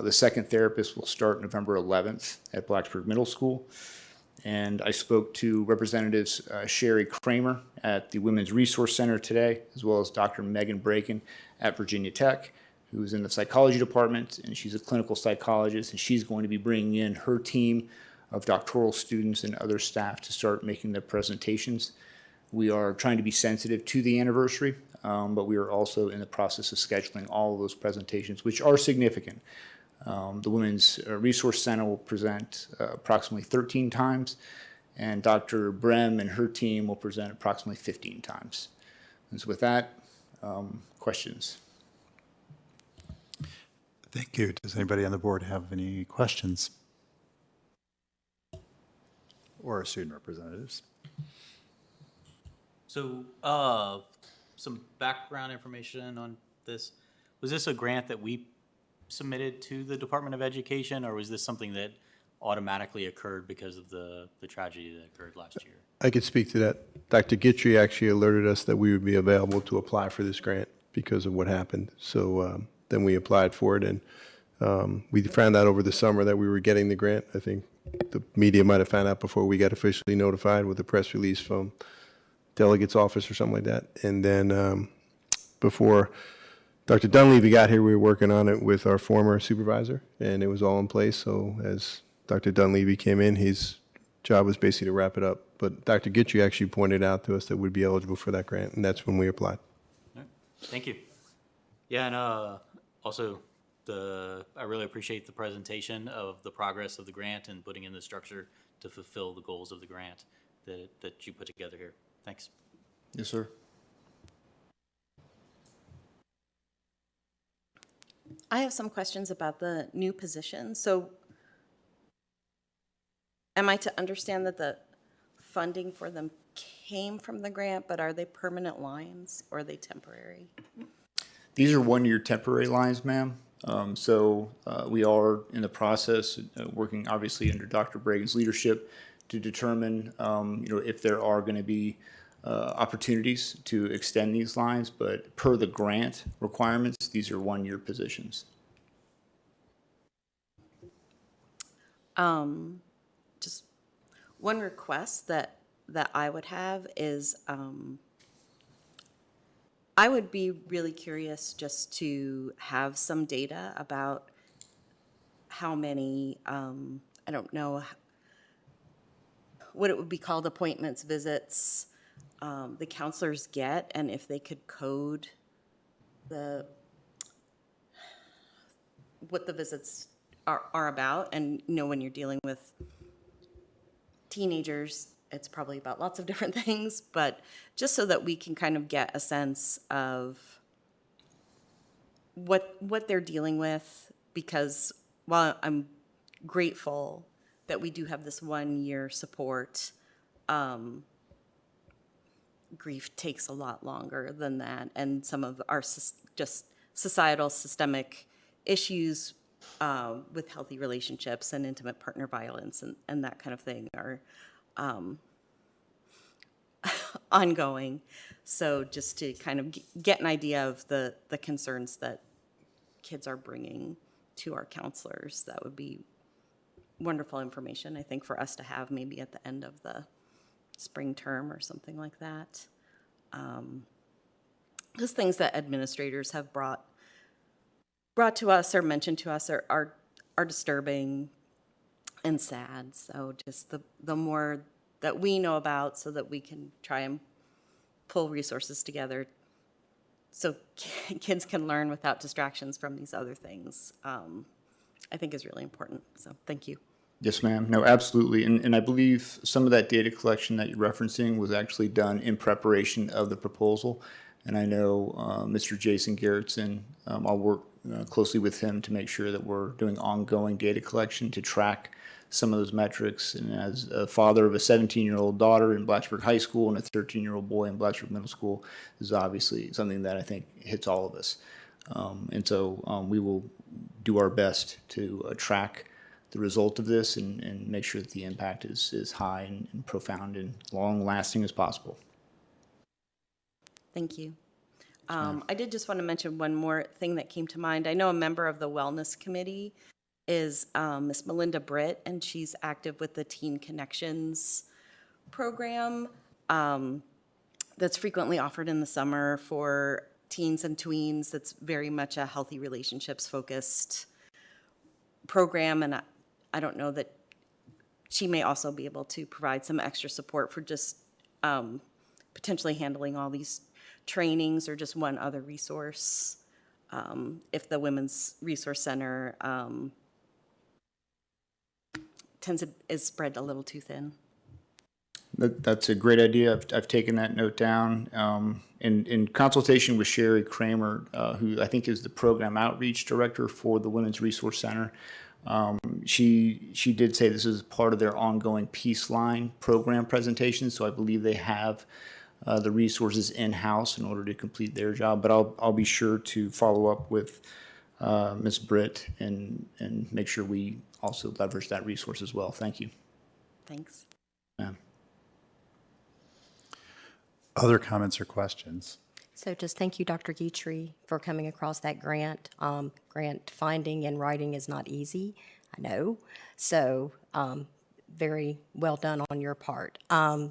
The second therapist will start November 11th at Blacksburg Middle School. And I spoke to Representatives Sherry Kramer at the Women's Resource Center today, as well as Dr. Megan Braken at Virginia Tech, who is in the psychology department, and she's a clinical psychologist, and she's going to be bringing in her team of doctoral students and other staff to start making their presentations. We are trying to be sensitive to the anniversary, but we are also in the process of scheduling all of those presentations, which are significant. The Women's Resource Center will present approximately 13 times, and Dr. Brem and her team will present approximately 15 times. And so with that, questions? Thank you. Does anybody on the board have any questions? Or student representatives? So, some background information on this. Was this a grant that we submitted to the Department of Education, or was this something that automatically occurred because of the tragedy that occurred last year? I could speak to that. Dr. Guitry actually alerted us that we would be available to apply for this grant because of what happened. So then we applied for it, and we found out over the summer that we were getting the grant. I think the media might have found out before we got officially notified with a press release from delegate's office or something like that. And then before Dr. Dunleavy got here, we were working on it with our former supervisor, and it was all in place. So as Dr. Dunleavy came in, his job was basically to wrap it up. But Dr. Guitry actually pointed out to us that we'd be eligible for that grant, and that's when we applied. All right. Thank you. Yeah, and also, I really appreciate the presentation of the progress of the grant and putting in the structure to fulfill the goals of the grant that you put together here. Thanks. Yes, sir. I have some questions about the new position. So am I to understand that the funding for them came from the grant, but are they permanent lines or are they temporary? These are one-year temporary lines, ma'am. We are in the process, working obviously under Dr. Bragan's leadership to determine, if there are going to be opportunities to extend these lines, but per the grant requirements, these are one-year positions. Just one request that I would have is I would be really curious just to have some data about how many, I don't know what it would be called, appointments, visits, the counselors get, and if they could code what the visits are about. And when you're dealing with teenagers, it's probably about lots of different things, but just so that we can kind of get a sense of what they're dealing with, because while I'm grateful that we do have this 1-year support, grief takes a lot longer than that, and some of our just societal systemic issues with healthy relationships and intimate partner violence and that kind of thing are ongoing. So just to kind of get an idea of the concerns that kids are bringing to our counselors, that would be wonderful information, I think, for us to have maybe at the end of the spring term or something like that. Those things that administrators have brought to us or mentioned to us are disturbing and sad. So just the more that we know about, so that we can try and pull resources together so kids can learn without distractions from these other things, I think is really important. So thank you. Yes, ma'am. No, absolutely. And I believe some of that data collection that you're referencing was actually done in preparation of the proposal. And I know Mr. Jason Gerritsen, I'll work closely with him to make sure that we're doing ongoing data collection to track some of those metrics. And as a father of a 17-year-old daughter in Blacksburg High School and a 13-year-old boy in Blacksburg Middle School, is obviously something that I think hits all of us. And so we will do our best to track the result of this and make sure that the impact is high and profound and long-lasting as possible. Thank you. I did just want to mention one more thing that came to mind. I know a member of the Wellness Committee is Miss Melinda Britt, and she's active with the Teen Connections program that's frequently offered in the summer for teens and tweens. That's very much a healthy relationships focused program, and I don't know that she may also be able to provide some extra support for just potentially handling all these trainings or just one other resource if the Women's Resource Center is spread a little too thin. That's a great idea. I've taken that note down. In consultation with Sherry Kramer, who I think is the program outreach director for the Women's Resource Center, she did say this is part of their ongoing Peace Line program presentation. So I believe they have the resources in-house in order to complete their job. But I'll be sure to follow up with Ms. Britt and make sure we also leverage that resource as well. Thank you. Thanks. Ma'am. Other comments or questions? So just thank you, Dr. Guitry, for coming across that grant. Grant finding and writing is not easy, I know. So very well done on your part.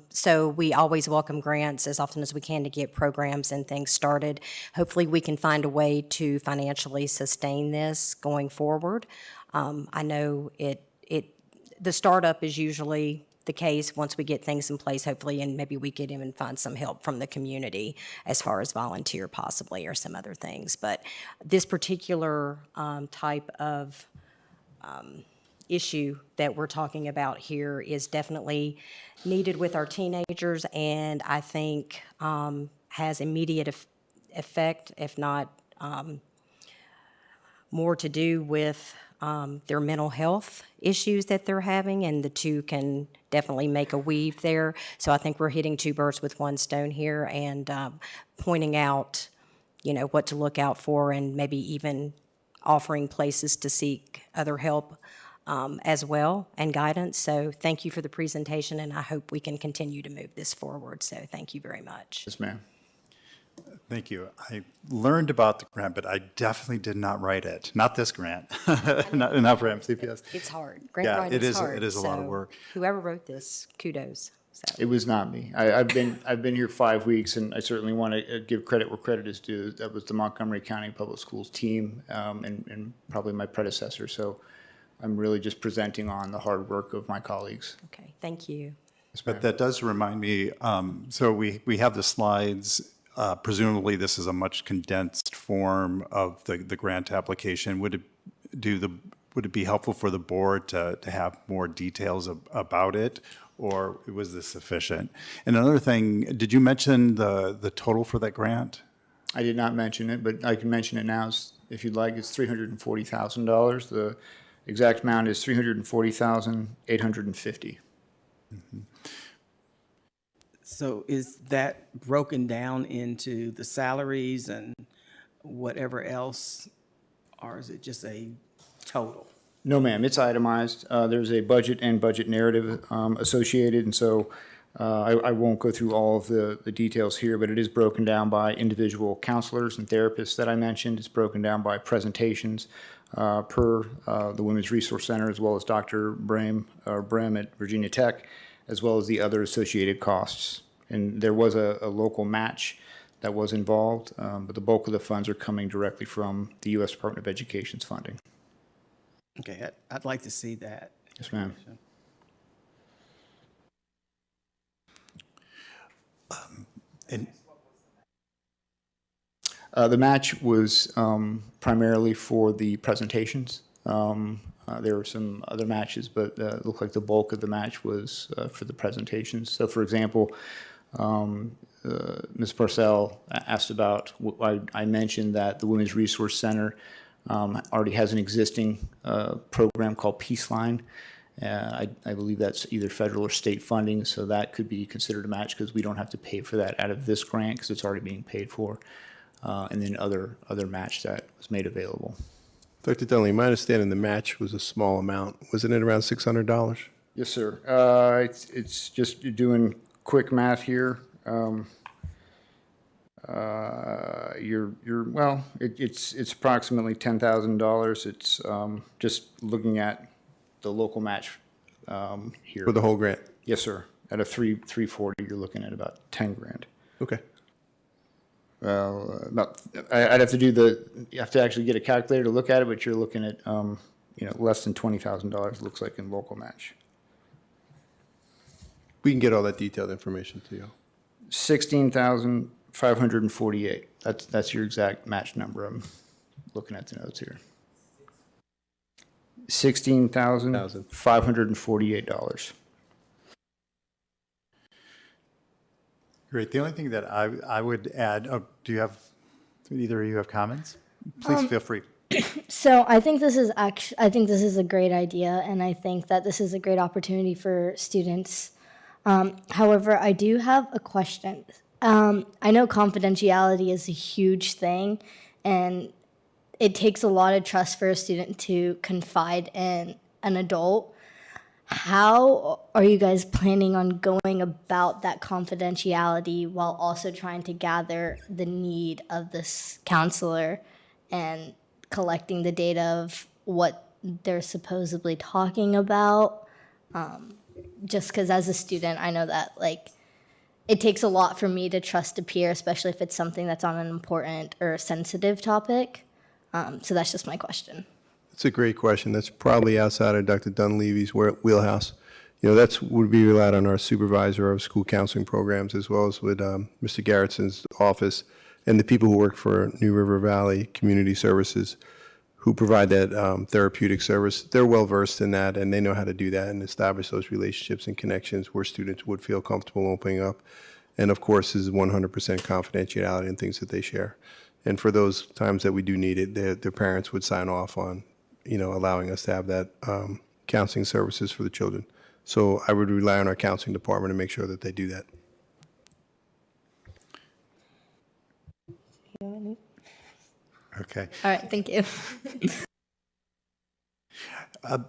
So we always welcome grants as often as we can to get programs and things started. Hopefully we can find a way to financially sustain this going forward. I know the startup is usually the case once we get things in place, hopefully, and maybe we could even find some help from the community as far as volunteer possibly or some other things. But this particular type of issue that we're talking about here is definitely needed with our teenagers, and I think has immediate effect, if not more to do with their mental health issues that they're having, and the two can definitely make a weave there. So I think we're hitting two birds with one stone here and pointing out, what to look out for and maybe even offering places to seek other help as well and guidance. So thank you for the presentation, and I hope we can continue to move this forward. So thank you very much. Yes, ma'am. Thank you. I learned about the grant, but I definitely did not write it. Not this grant, not for MCPS. It's hard. Grant Yeah, writing is hard. it is a lot of So work. Whoever wrote this, kudos. So. It was not me. I've been here 5 weeks, and I certainly want to give credit where credit is due. That was the Montgomery County Public Schools team, and probably my predecessor. So I'm really just presenting on the hard work of my colleagues. Okay, thank you. But that does remind me, so we have the slides. Presumably, this is a much condensed form of the grant application. Would it be helpful for the board to have more details about it, or was this sufficient? And another thing, did you mention the total for that grant? I did not mention it, but I can mention it now if you'd like. It's $340,000. The exact amount is $340,850. Mm-hmm. So is that broken down into the salaries and whatever else, or is it just a total? No, ma'am, it's itemized. There's a budget and budget narrative associated, and so I won't go through all of the details here, but it is broken down by individual counselors and therapists that I mentioned. It's broken down by presentations per the Women's Resource Center, as well as Dr. Brem at Virginia Tech, as well as the other associated costs. And there was a local match that was involved, but the bulk of the funds are coming directly from the U.S. Department of Education's funding. Okay, I'd like to see that. Yes, ma'am. The match was primarily for the presentations. There were some other matches, but it looked like the bulk of the match was for the presentations. So for example, Ms. Parcell asked about, I mentioned that the Women's Resource Center already has an existing program called Peaceline. I believe that's either federal or state funding, so that could be considered a match because we don't have to pay for that out of this grant because it's already being paid for. And then other match that was made available. Dr. Dunley, my understanding the match was a small amount. Wasn't it around $600? Yes, sir. It's just doing quick math here. It's approximately $10,000. It's just looking at the local match here. For the whole grant? Yes, sir. At a 340, you're looking at about 10 grand. Okay. I'd have to you have to actually get a calculator to look at it, but you're looking at, less than $20,000, looks like, in local match. We can get all that detailed information to you. 16,548. That's your exact match number. I'm looking at the notes here. $16,548. Great. The only thing that I would add, do either of you have comments? Please feel free. So I think this is a great idea, and I think that this is a great opportunity for students. However, I do have a question. I know confidentiality is a huge thing, and it takes a lot of trust for a student to confide in an adult. How are you guys planning on going about that confidentiality while also trying to gather the need of this counselor and collecting the data of what they're supposedly talking about? Just because as a student, I know that it takes a lot for me to trust a peer, especially if it's something that's on an important or sensitive topic. So that's just my question. It's a great question. That's probably outside of Dr. Dunleavy's wheelhouse. That's would be relied on our supervisor of school counseling programs, as well as with Mr. Garrettson's office and the people who work for New River Valley Community Services, who provide that therapeutic service. They're well versed in that, and they know how to do that and establish those relationships and connections where students would feel comfortable opening up. And of course, is 100% confidentiality in things that they share. And for those times that we do need it, their parents would sign off on, allowing us to have that counseling services for the children. So I would rely on our counseling department to make sure that they do that. Okay. All right, thank you.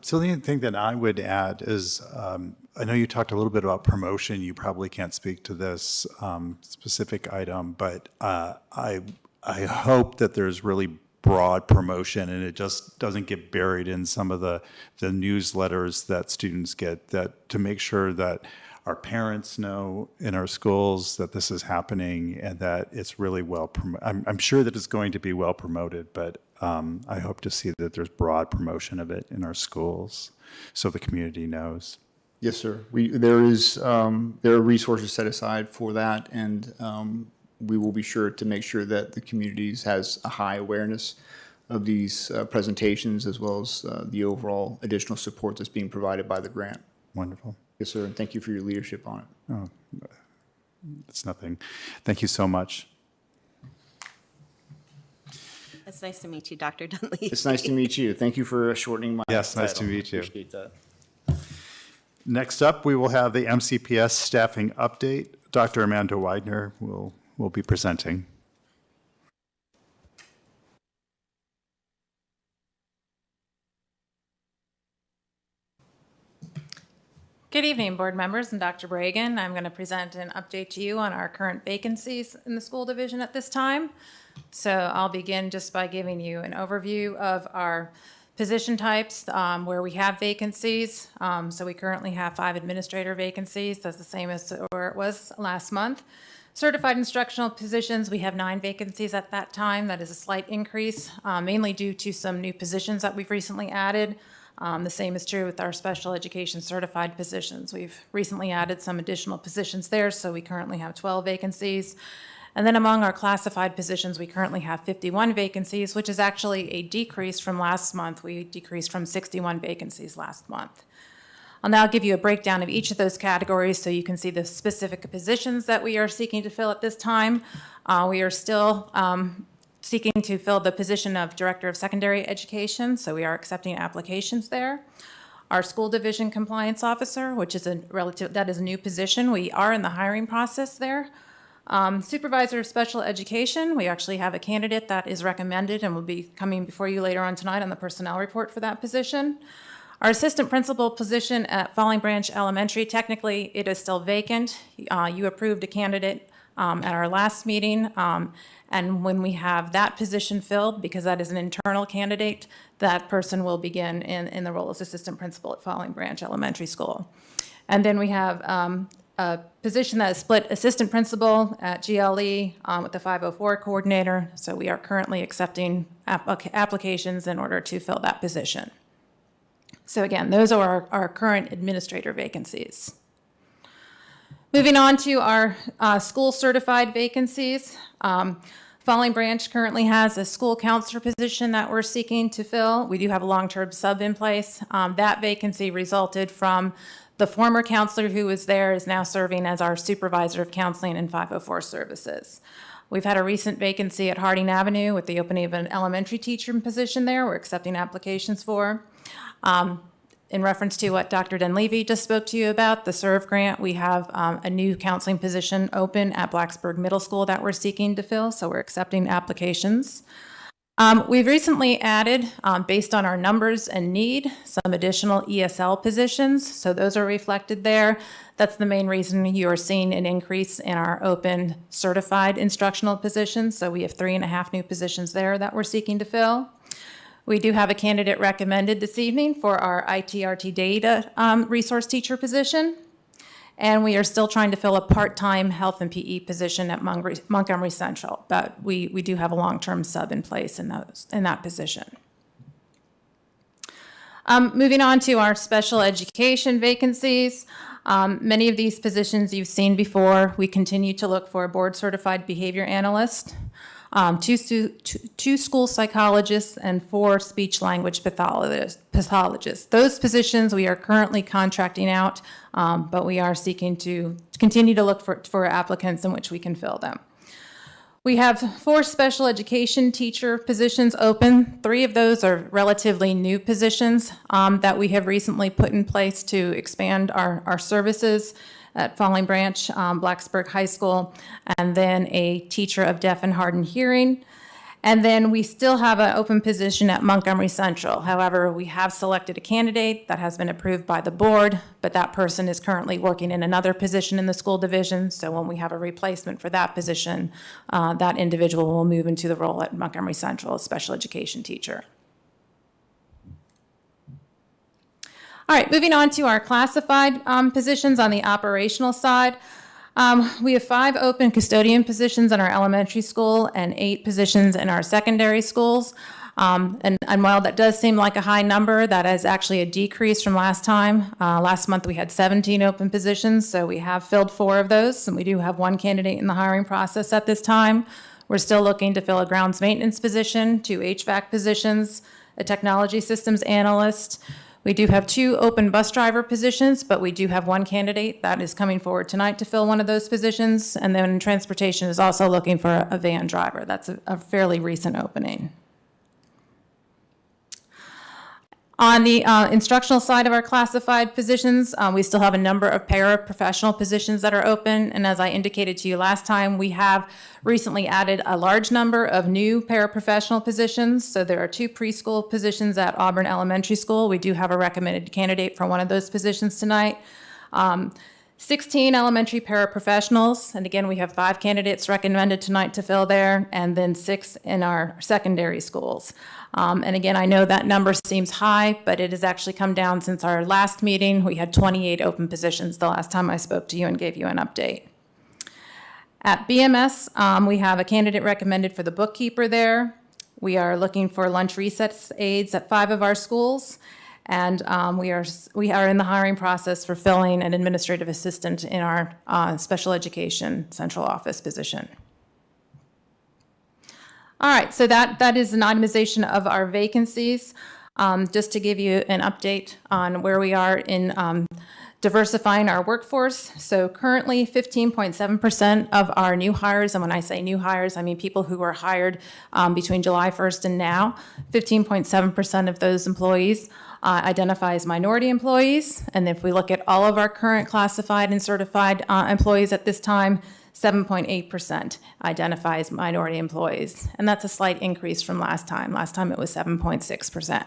So the only thing that I would add is, I know you talked a little bit about promotion. You probably can't speak to this specific item, but I hope that there's really broad promotion and it just doesn't get buried in some of the newsletters that students get, that to make sure that our parents know in our schools that this is happening and that it's really well promoted. I'm sure that it's going to be well promoted, but I hope to see that there's broad promotion of it in our schools so the community knows. Yes, sir. There are resources set aside for that, and we will be sure to make sure that the communities has a high awareness of these presentations, as well as the overall additional support that's being provided by the grant. Wonderful. Yes, sir, and thank you for your leadership on it. Oh, it's nothing. Thank you so much. It's nice to meet you, Dr. Dunley. It's nice to meet you. Thank you for shortening my Yes, nice to title. meet you. Appreciate that. Next up, we will have the MCPS staffing update. Dr. Amanda Widener will be presenting. Good evening, board members and Dr. Bragan. I'm going to present an update to you on our current vacancies in the school division at this time. So I'll begin just by giving you an overview of our position types where we have vacancies. So we currently have 5 administrator vacancies. That's the same as where it was last month. Certified instructional positions, we have 9 vacancies at that time. That is a slight increase, mainly due to some new positions that we've recently added. The same is true with our special education certified positions. We've recently added some additional positions there, so we currently have 12 vacancies. And then among our classified positions, we currently have 51 vacancies, which is actually a decrease from last month. We decreased from 61 vacancies last month. I'll now give you a breakdown of each of those categories so you can see the specific positions that we are seeking to fill at this time. We are still seeking to fill the position of Director of Secondary Education, so we are accepting applications there. Our School Division Compliance Officer, which is that is a new position. We are in the hiring process there. Supervisor of Special Education, we actually have a candidate that is recommended and will be coming before you later on tonight on the personnel report for that position. Our assistant principal position at Falling Branch Elementary, technically it is still vacant. You approved a candidate at our last meeting, and when we have that position filled, because that is an internal candidate, that person will begin in the role as assistant principal at Falling Branch Elementary School. And then we have a position that is split assistant principal at GLE with the 504 coordinator, so we are currently accepting applications in order to fill that position. So again, those are our current administrator vacancies. Moving on to our school certified vacancies. Falling Branch currently has a school counselor position that we're seeking to fill. We do have a long-term sub in place. That vacancy resulted from the former counselor who was there is now serving as our supervisor of counseling and 504 services. We've had a recent vacancy at Harding Avenue with the opening of an elementary teacher position there. We're accepting applications for. In reference to what Dr. Dunleavy just spoke to you about, the SERVE grant, we have a new counseling position open at Blacksburg Middle School that we're seeking to fill, so we're accepting applications. We've recently added, based on our numbers and need, some additional ESL positions, so those are reflected there. That's the main reason you are seeing an increase in our open certified instructional positions, so we have 3.5 new positions there that we're seeking to fill. We do have a candidate recommended this evening for our ITRT data resource teacher position. And we are still trying to fill a part-time health and PE position at Montgomery Central, but we do have a long-term sub in place in that position. Moving on to our special education vacancies. Many of these positions you've seen before. We continue to look for a board-certified behavior analyst, two school psychologists, and 4 speech-language pathologists. Those positions we are currently contracting out, but we are seeking to continue to look for applicants in which we can fill them. We have 4 special education teacher positions open. 3 of those are relatively new positions that we have recently put in place to expand our services at Falling Branch, Blacksburg High School, and then a teacher of deaf and hard of hearing. And then we still have an open position at Montgomery Central. However, we have selected a candidate that has been approved by the board, but that person is currently working in another position in the school division. So when we have a replacement for that position, that individual will move into the role at Montgomery Central as special education teacher. All right, moving on to our classified positions on the operational side. We have 5 open custodian positions in our elementary school and 8 positions in our secondary schools. And while that does seem like a high number, that is actually a decrease from last time. Last month we had 17 open positions, so we have filled 4 of those, and we do have 1 candidate in the hiring process at this time. We're still looking to fill a grounds maintenance position, 2 HVAC positions, a technology systems analyst. We do have 2 open bus driver positions, but we do have 1 candidate that is coming forward tonight to fill one of those positions. And then transportation is also looking for a van driver. That's a fairly recent opening. On the instructional side of our classified positions, we still have a number of paraprofessional positions that are open. And as I indicated to you last time, we have recently added a large number of new paraprofessional positions. So there are 2 preschool positions at Auburn Elementary School. We do have a recommended candidate for one of those positions tonight. 16 elementary paraprofessionals, and again, we have 5 candidates recommended tonight to fill there, and then 6 in our secondary schools. And again, I know that number seems high, but it has actually come down since our last meeting. We had 28 open positions the last time I spoke to you and gave you an update. At BMS, we have a candidate recommended for the bookkeeper there. We are looking for lunch recess aides at 5 of our schools. And we are in the hiring process for filling an administrative assistant in our special education central office position. All right, so that is an itemization of our vacancies. Just to give you an update on where we are in diversifying our workforce. So currently 15.7% of our new hires, and when I say new hires, I mean people who were hired between July 1st and now, 15.7% of those employees identify as minority employees. And if we look at all of our current classified and certified employees at this time, 7.8% identify as minority employees. And that's a slight increase from last time. Last time it was 7.6%.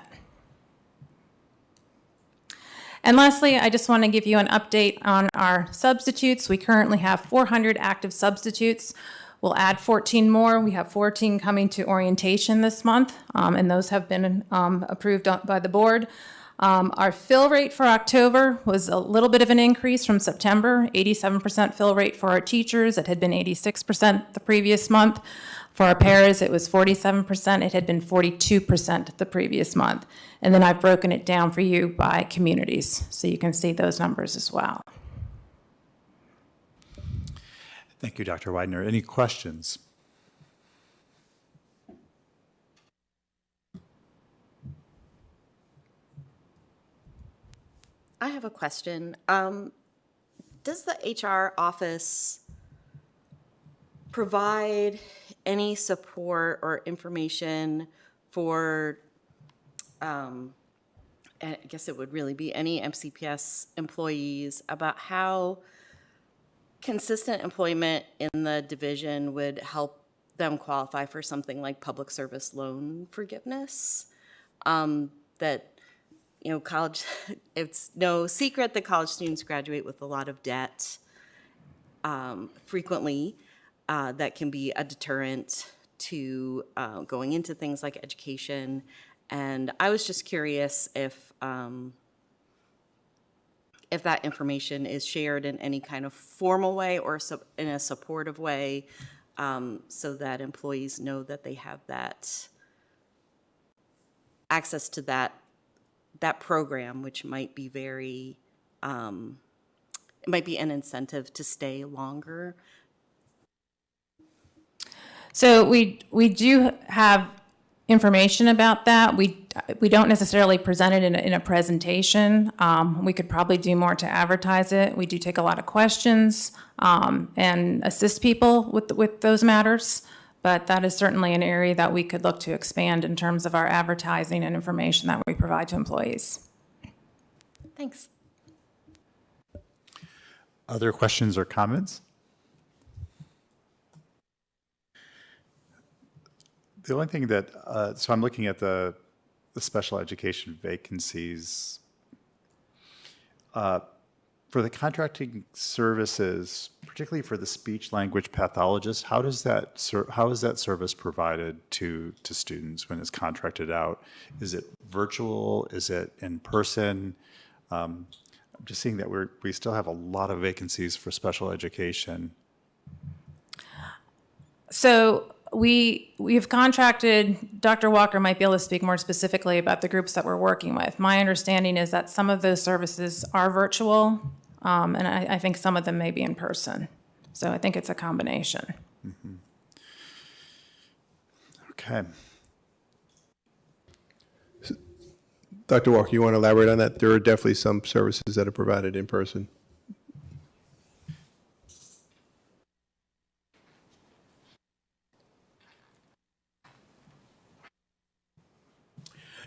And lastly, I just want to give you an update on our substitutes. We currently have 400 active substitutes. We'll add 14 more. We have 14 coming to orientation this month, and those have been approved by the board. Our fill rate for October was a little bit of an increase from September, 87% fill rate for our teachers. It had been 86% the previous month. For our paras, it was 47%. It had been 42% the previous month. And then I've broken it down for you by communities, so you can see those numbers as well. Thank you, Dr. Widener. Any questions? I have a question. Does the HR office provide any support or information for, I guess it would really be any MCPS employees about how consistent employment in the division would help them qualify for something like public service loan forgiveness? That, you know, college, it's no secret that college students graduate with a lot of debt frequently. That can be a deterrent to going into things like education. And I was just curious if that information is shared in any kind of formal way or in a supportive way, so that employees know that they have that access to that program, which might be very, it might be an incentive to stay longer. So we do have information about that. We don't necessarily present it in a presentation. We could probably do more to advertise it. We do take a lot of questions and assist people with those matters. But that is certainly an area that we could look to expand in terms of our advertising and information that we provide to employees. Thanks. Other questions or comments? The only thing that, so I'm looking at the special education vacancies. For the contracting services, particularly for the speech language pathologist, how is that service provided to students when it's contracted out? Is it virtual? Is it in person? I'm just seeing that we still have a lot of vacancies for special education. So we've contracted, Dr. Walker might be able to speak more specifically about the groups that we're working with. My understanding is that some of those services are virtual, and I think some of them may be in person. So I think it's a combination. Mm-hmm. Okay. Dr. Walker, you want to elaborate on that? There are definitely some services that are provided in person.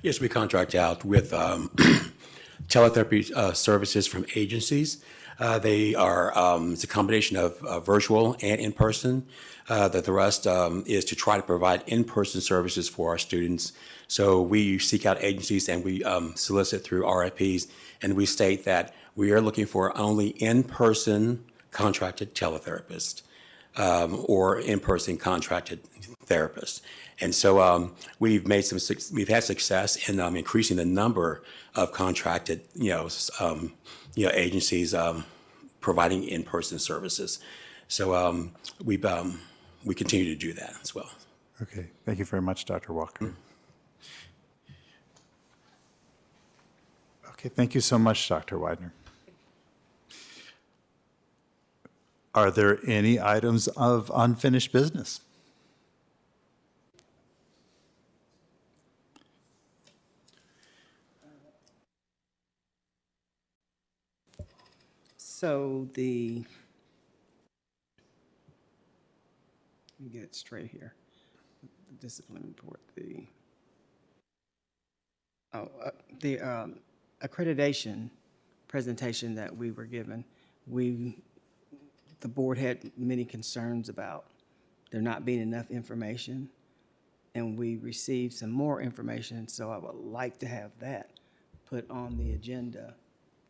Yes, we contract out with teletherapy services from agencies. They are, it's a combination of virtual and in-person. The thrust is to try to provide in-person services for our students. So we seek out agencies and we solicit through RFPs, and we state that we are looking for only in-person contracted teletherapists or in-person contracted therapists. And so we've had success in increasing the number of contracted, agencies providing in-person services. So we continue to do that as well. Okay, thank you very much, Dr. Walker. Okay, thank you so much, Dr. Widener. Are there any items of unfinished business? So let me get it straight here. The discipline report, the accreditation presentation that we were given, the board had many concerns about there not being enough information, and we received some more information, so I would like to have that put on the agenda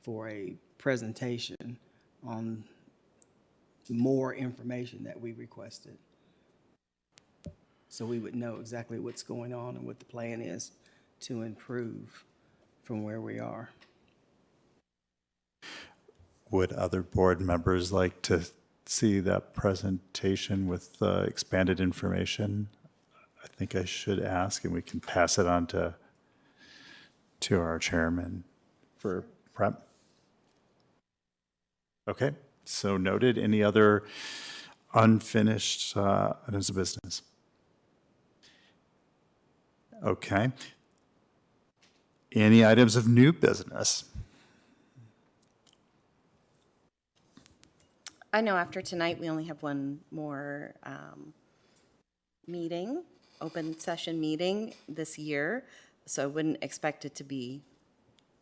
for a presentation on more information that we requested. So we would know exactly what's going on and what the plan is to improve from where we are. Would other board members like to see that presentation with expanded information? I think I should ask, and we can pass it on to our chairman for prep. Okay, so noted. Any other unfinished items of business? Okay. Any items of new business? I know after tonight, we only have one more meeting, open session meeting this year, so I wouldn't expect it to be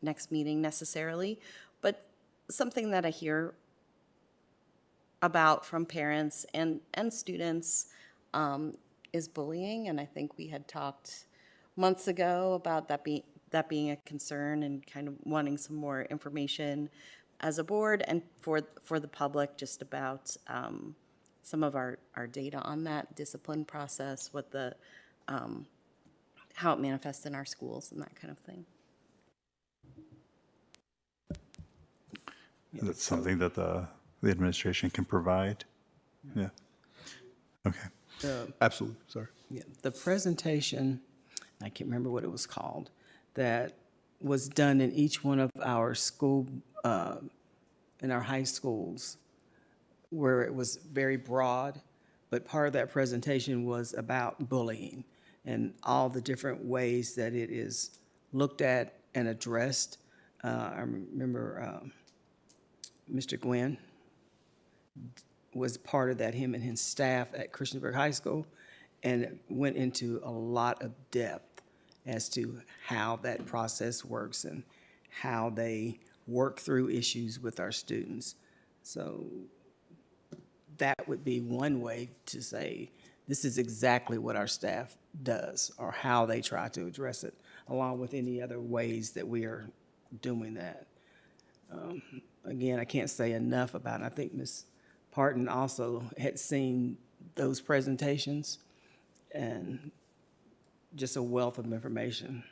next meeting necessarily, but something that I hear about from parents and students is bullying, and I think we had talked months ago about that being a concern and kind of wanting some more information as a board and for the public just about some of our data on that discipline process, what the how it manifests in our schools and that kind of thing. Is it something that the administration can provide? Yeah. Okay. Absolutely, sorry. Yeah, the presentation, I can't remember what it was called, that was done in each one of our school, in our high schools, where it was very broad, but part of that presentation was about bullying and all the different ways that it is looked at and addressed. I remember Mr. Gwynn was part of that, him and his staff at Christiansburg High School, and it went into a lot of depth as to how that process works and how they work through issues with our students. So that would be one way to say, this is exactly what our staff does, or how they try to address it, along with any other ways that we are doing that. Again, I can't say enough about it. I think Ms. Parton also had seen those presentations, and just a wealth of information.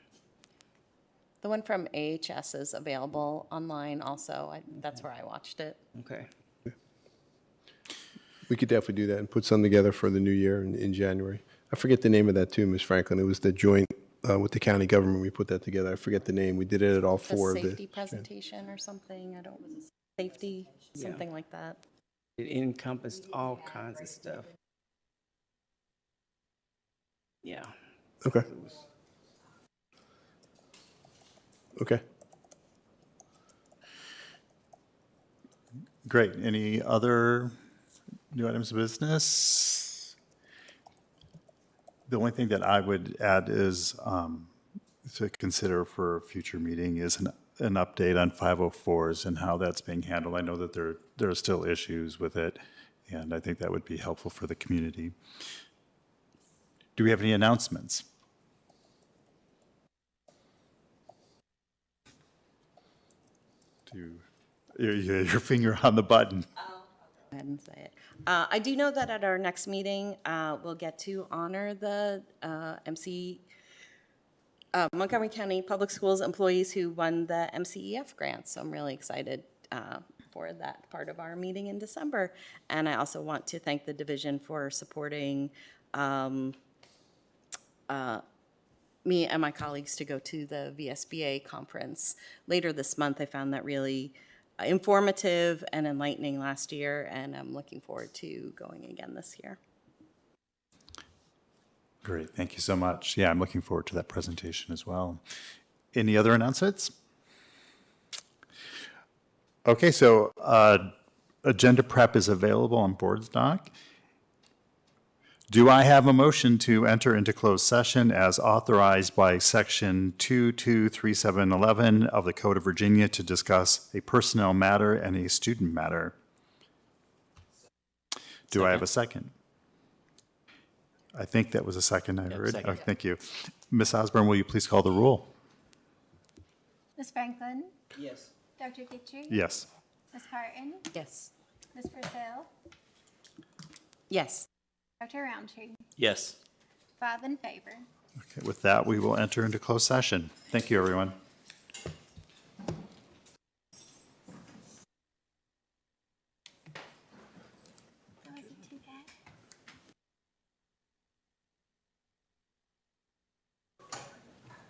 The one from AHS is available online also. That's where I watched it. Okay. We could definitely do that and put something together for the new year in January. I forget the name of that too, Ms. Franklin. It was the joint with the county government. We put that together. I forget the name. We did it at all four of the. Safety presentation or something. I don't, safety, something like that. It encompassed all kinds of stuff. Yeah. Okay. Okay. Great. Any other new items of business? The only thing that I would add is to consider for a future meeting is an update on 504s and how that's being handled. I know that there are still issues with it, and I think that would be helpful for the community. Do we have any announcements? Your finger on the button. Go ahead and say it. I do know that at our next meeting, we'll get to honor the Montgomery County Public Schools employees who won the MCEF grant. So I'm really excited for that part of our meeting in December. And I also want to thank the division for supporting me and my colleagues to go to the VSBA conference later this month. I found that really informative and enlightening last year, and I'm looking forward to going again this year. Great, thank you so much. Yeah, I'm looking forward to that presentation as well. Any other announcements? Okay, so agenda prep is available on Board's doc. Do I have a motion to enter into closed session as authorized by Section 223711 of the Code of Virginia to discuss a personnel matter and a student matter? Do I have a second? I think that was a second I heard. second. Oh, thank you. Ms. Osborne, will you please call the roll? Ms. Franklin, Yes. Dr. Guidry. Yes. Ms. Parton, Yes. Ms. Purcell, Yes. Dr. Roundtree. Yes. 5 in favor. Okay, with that, we will enter into closed session. Thank you, everyone.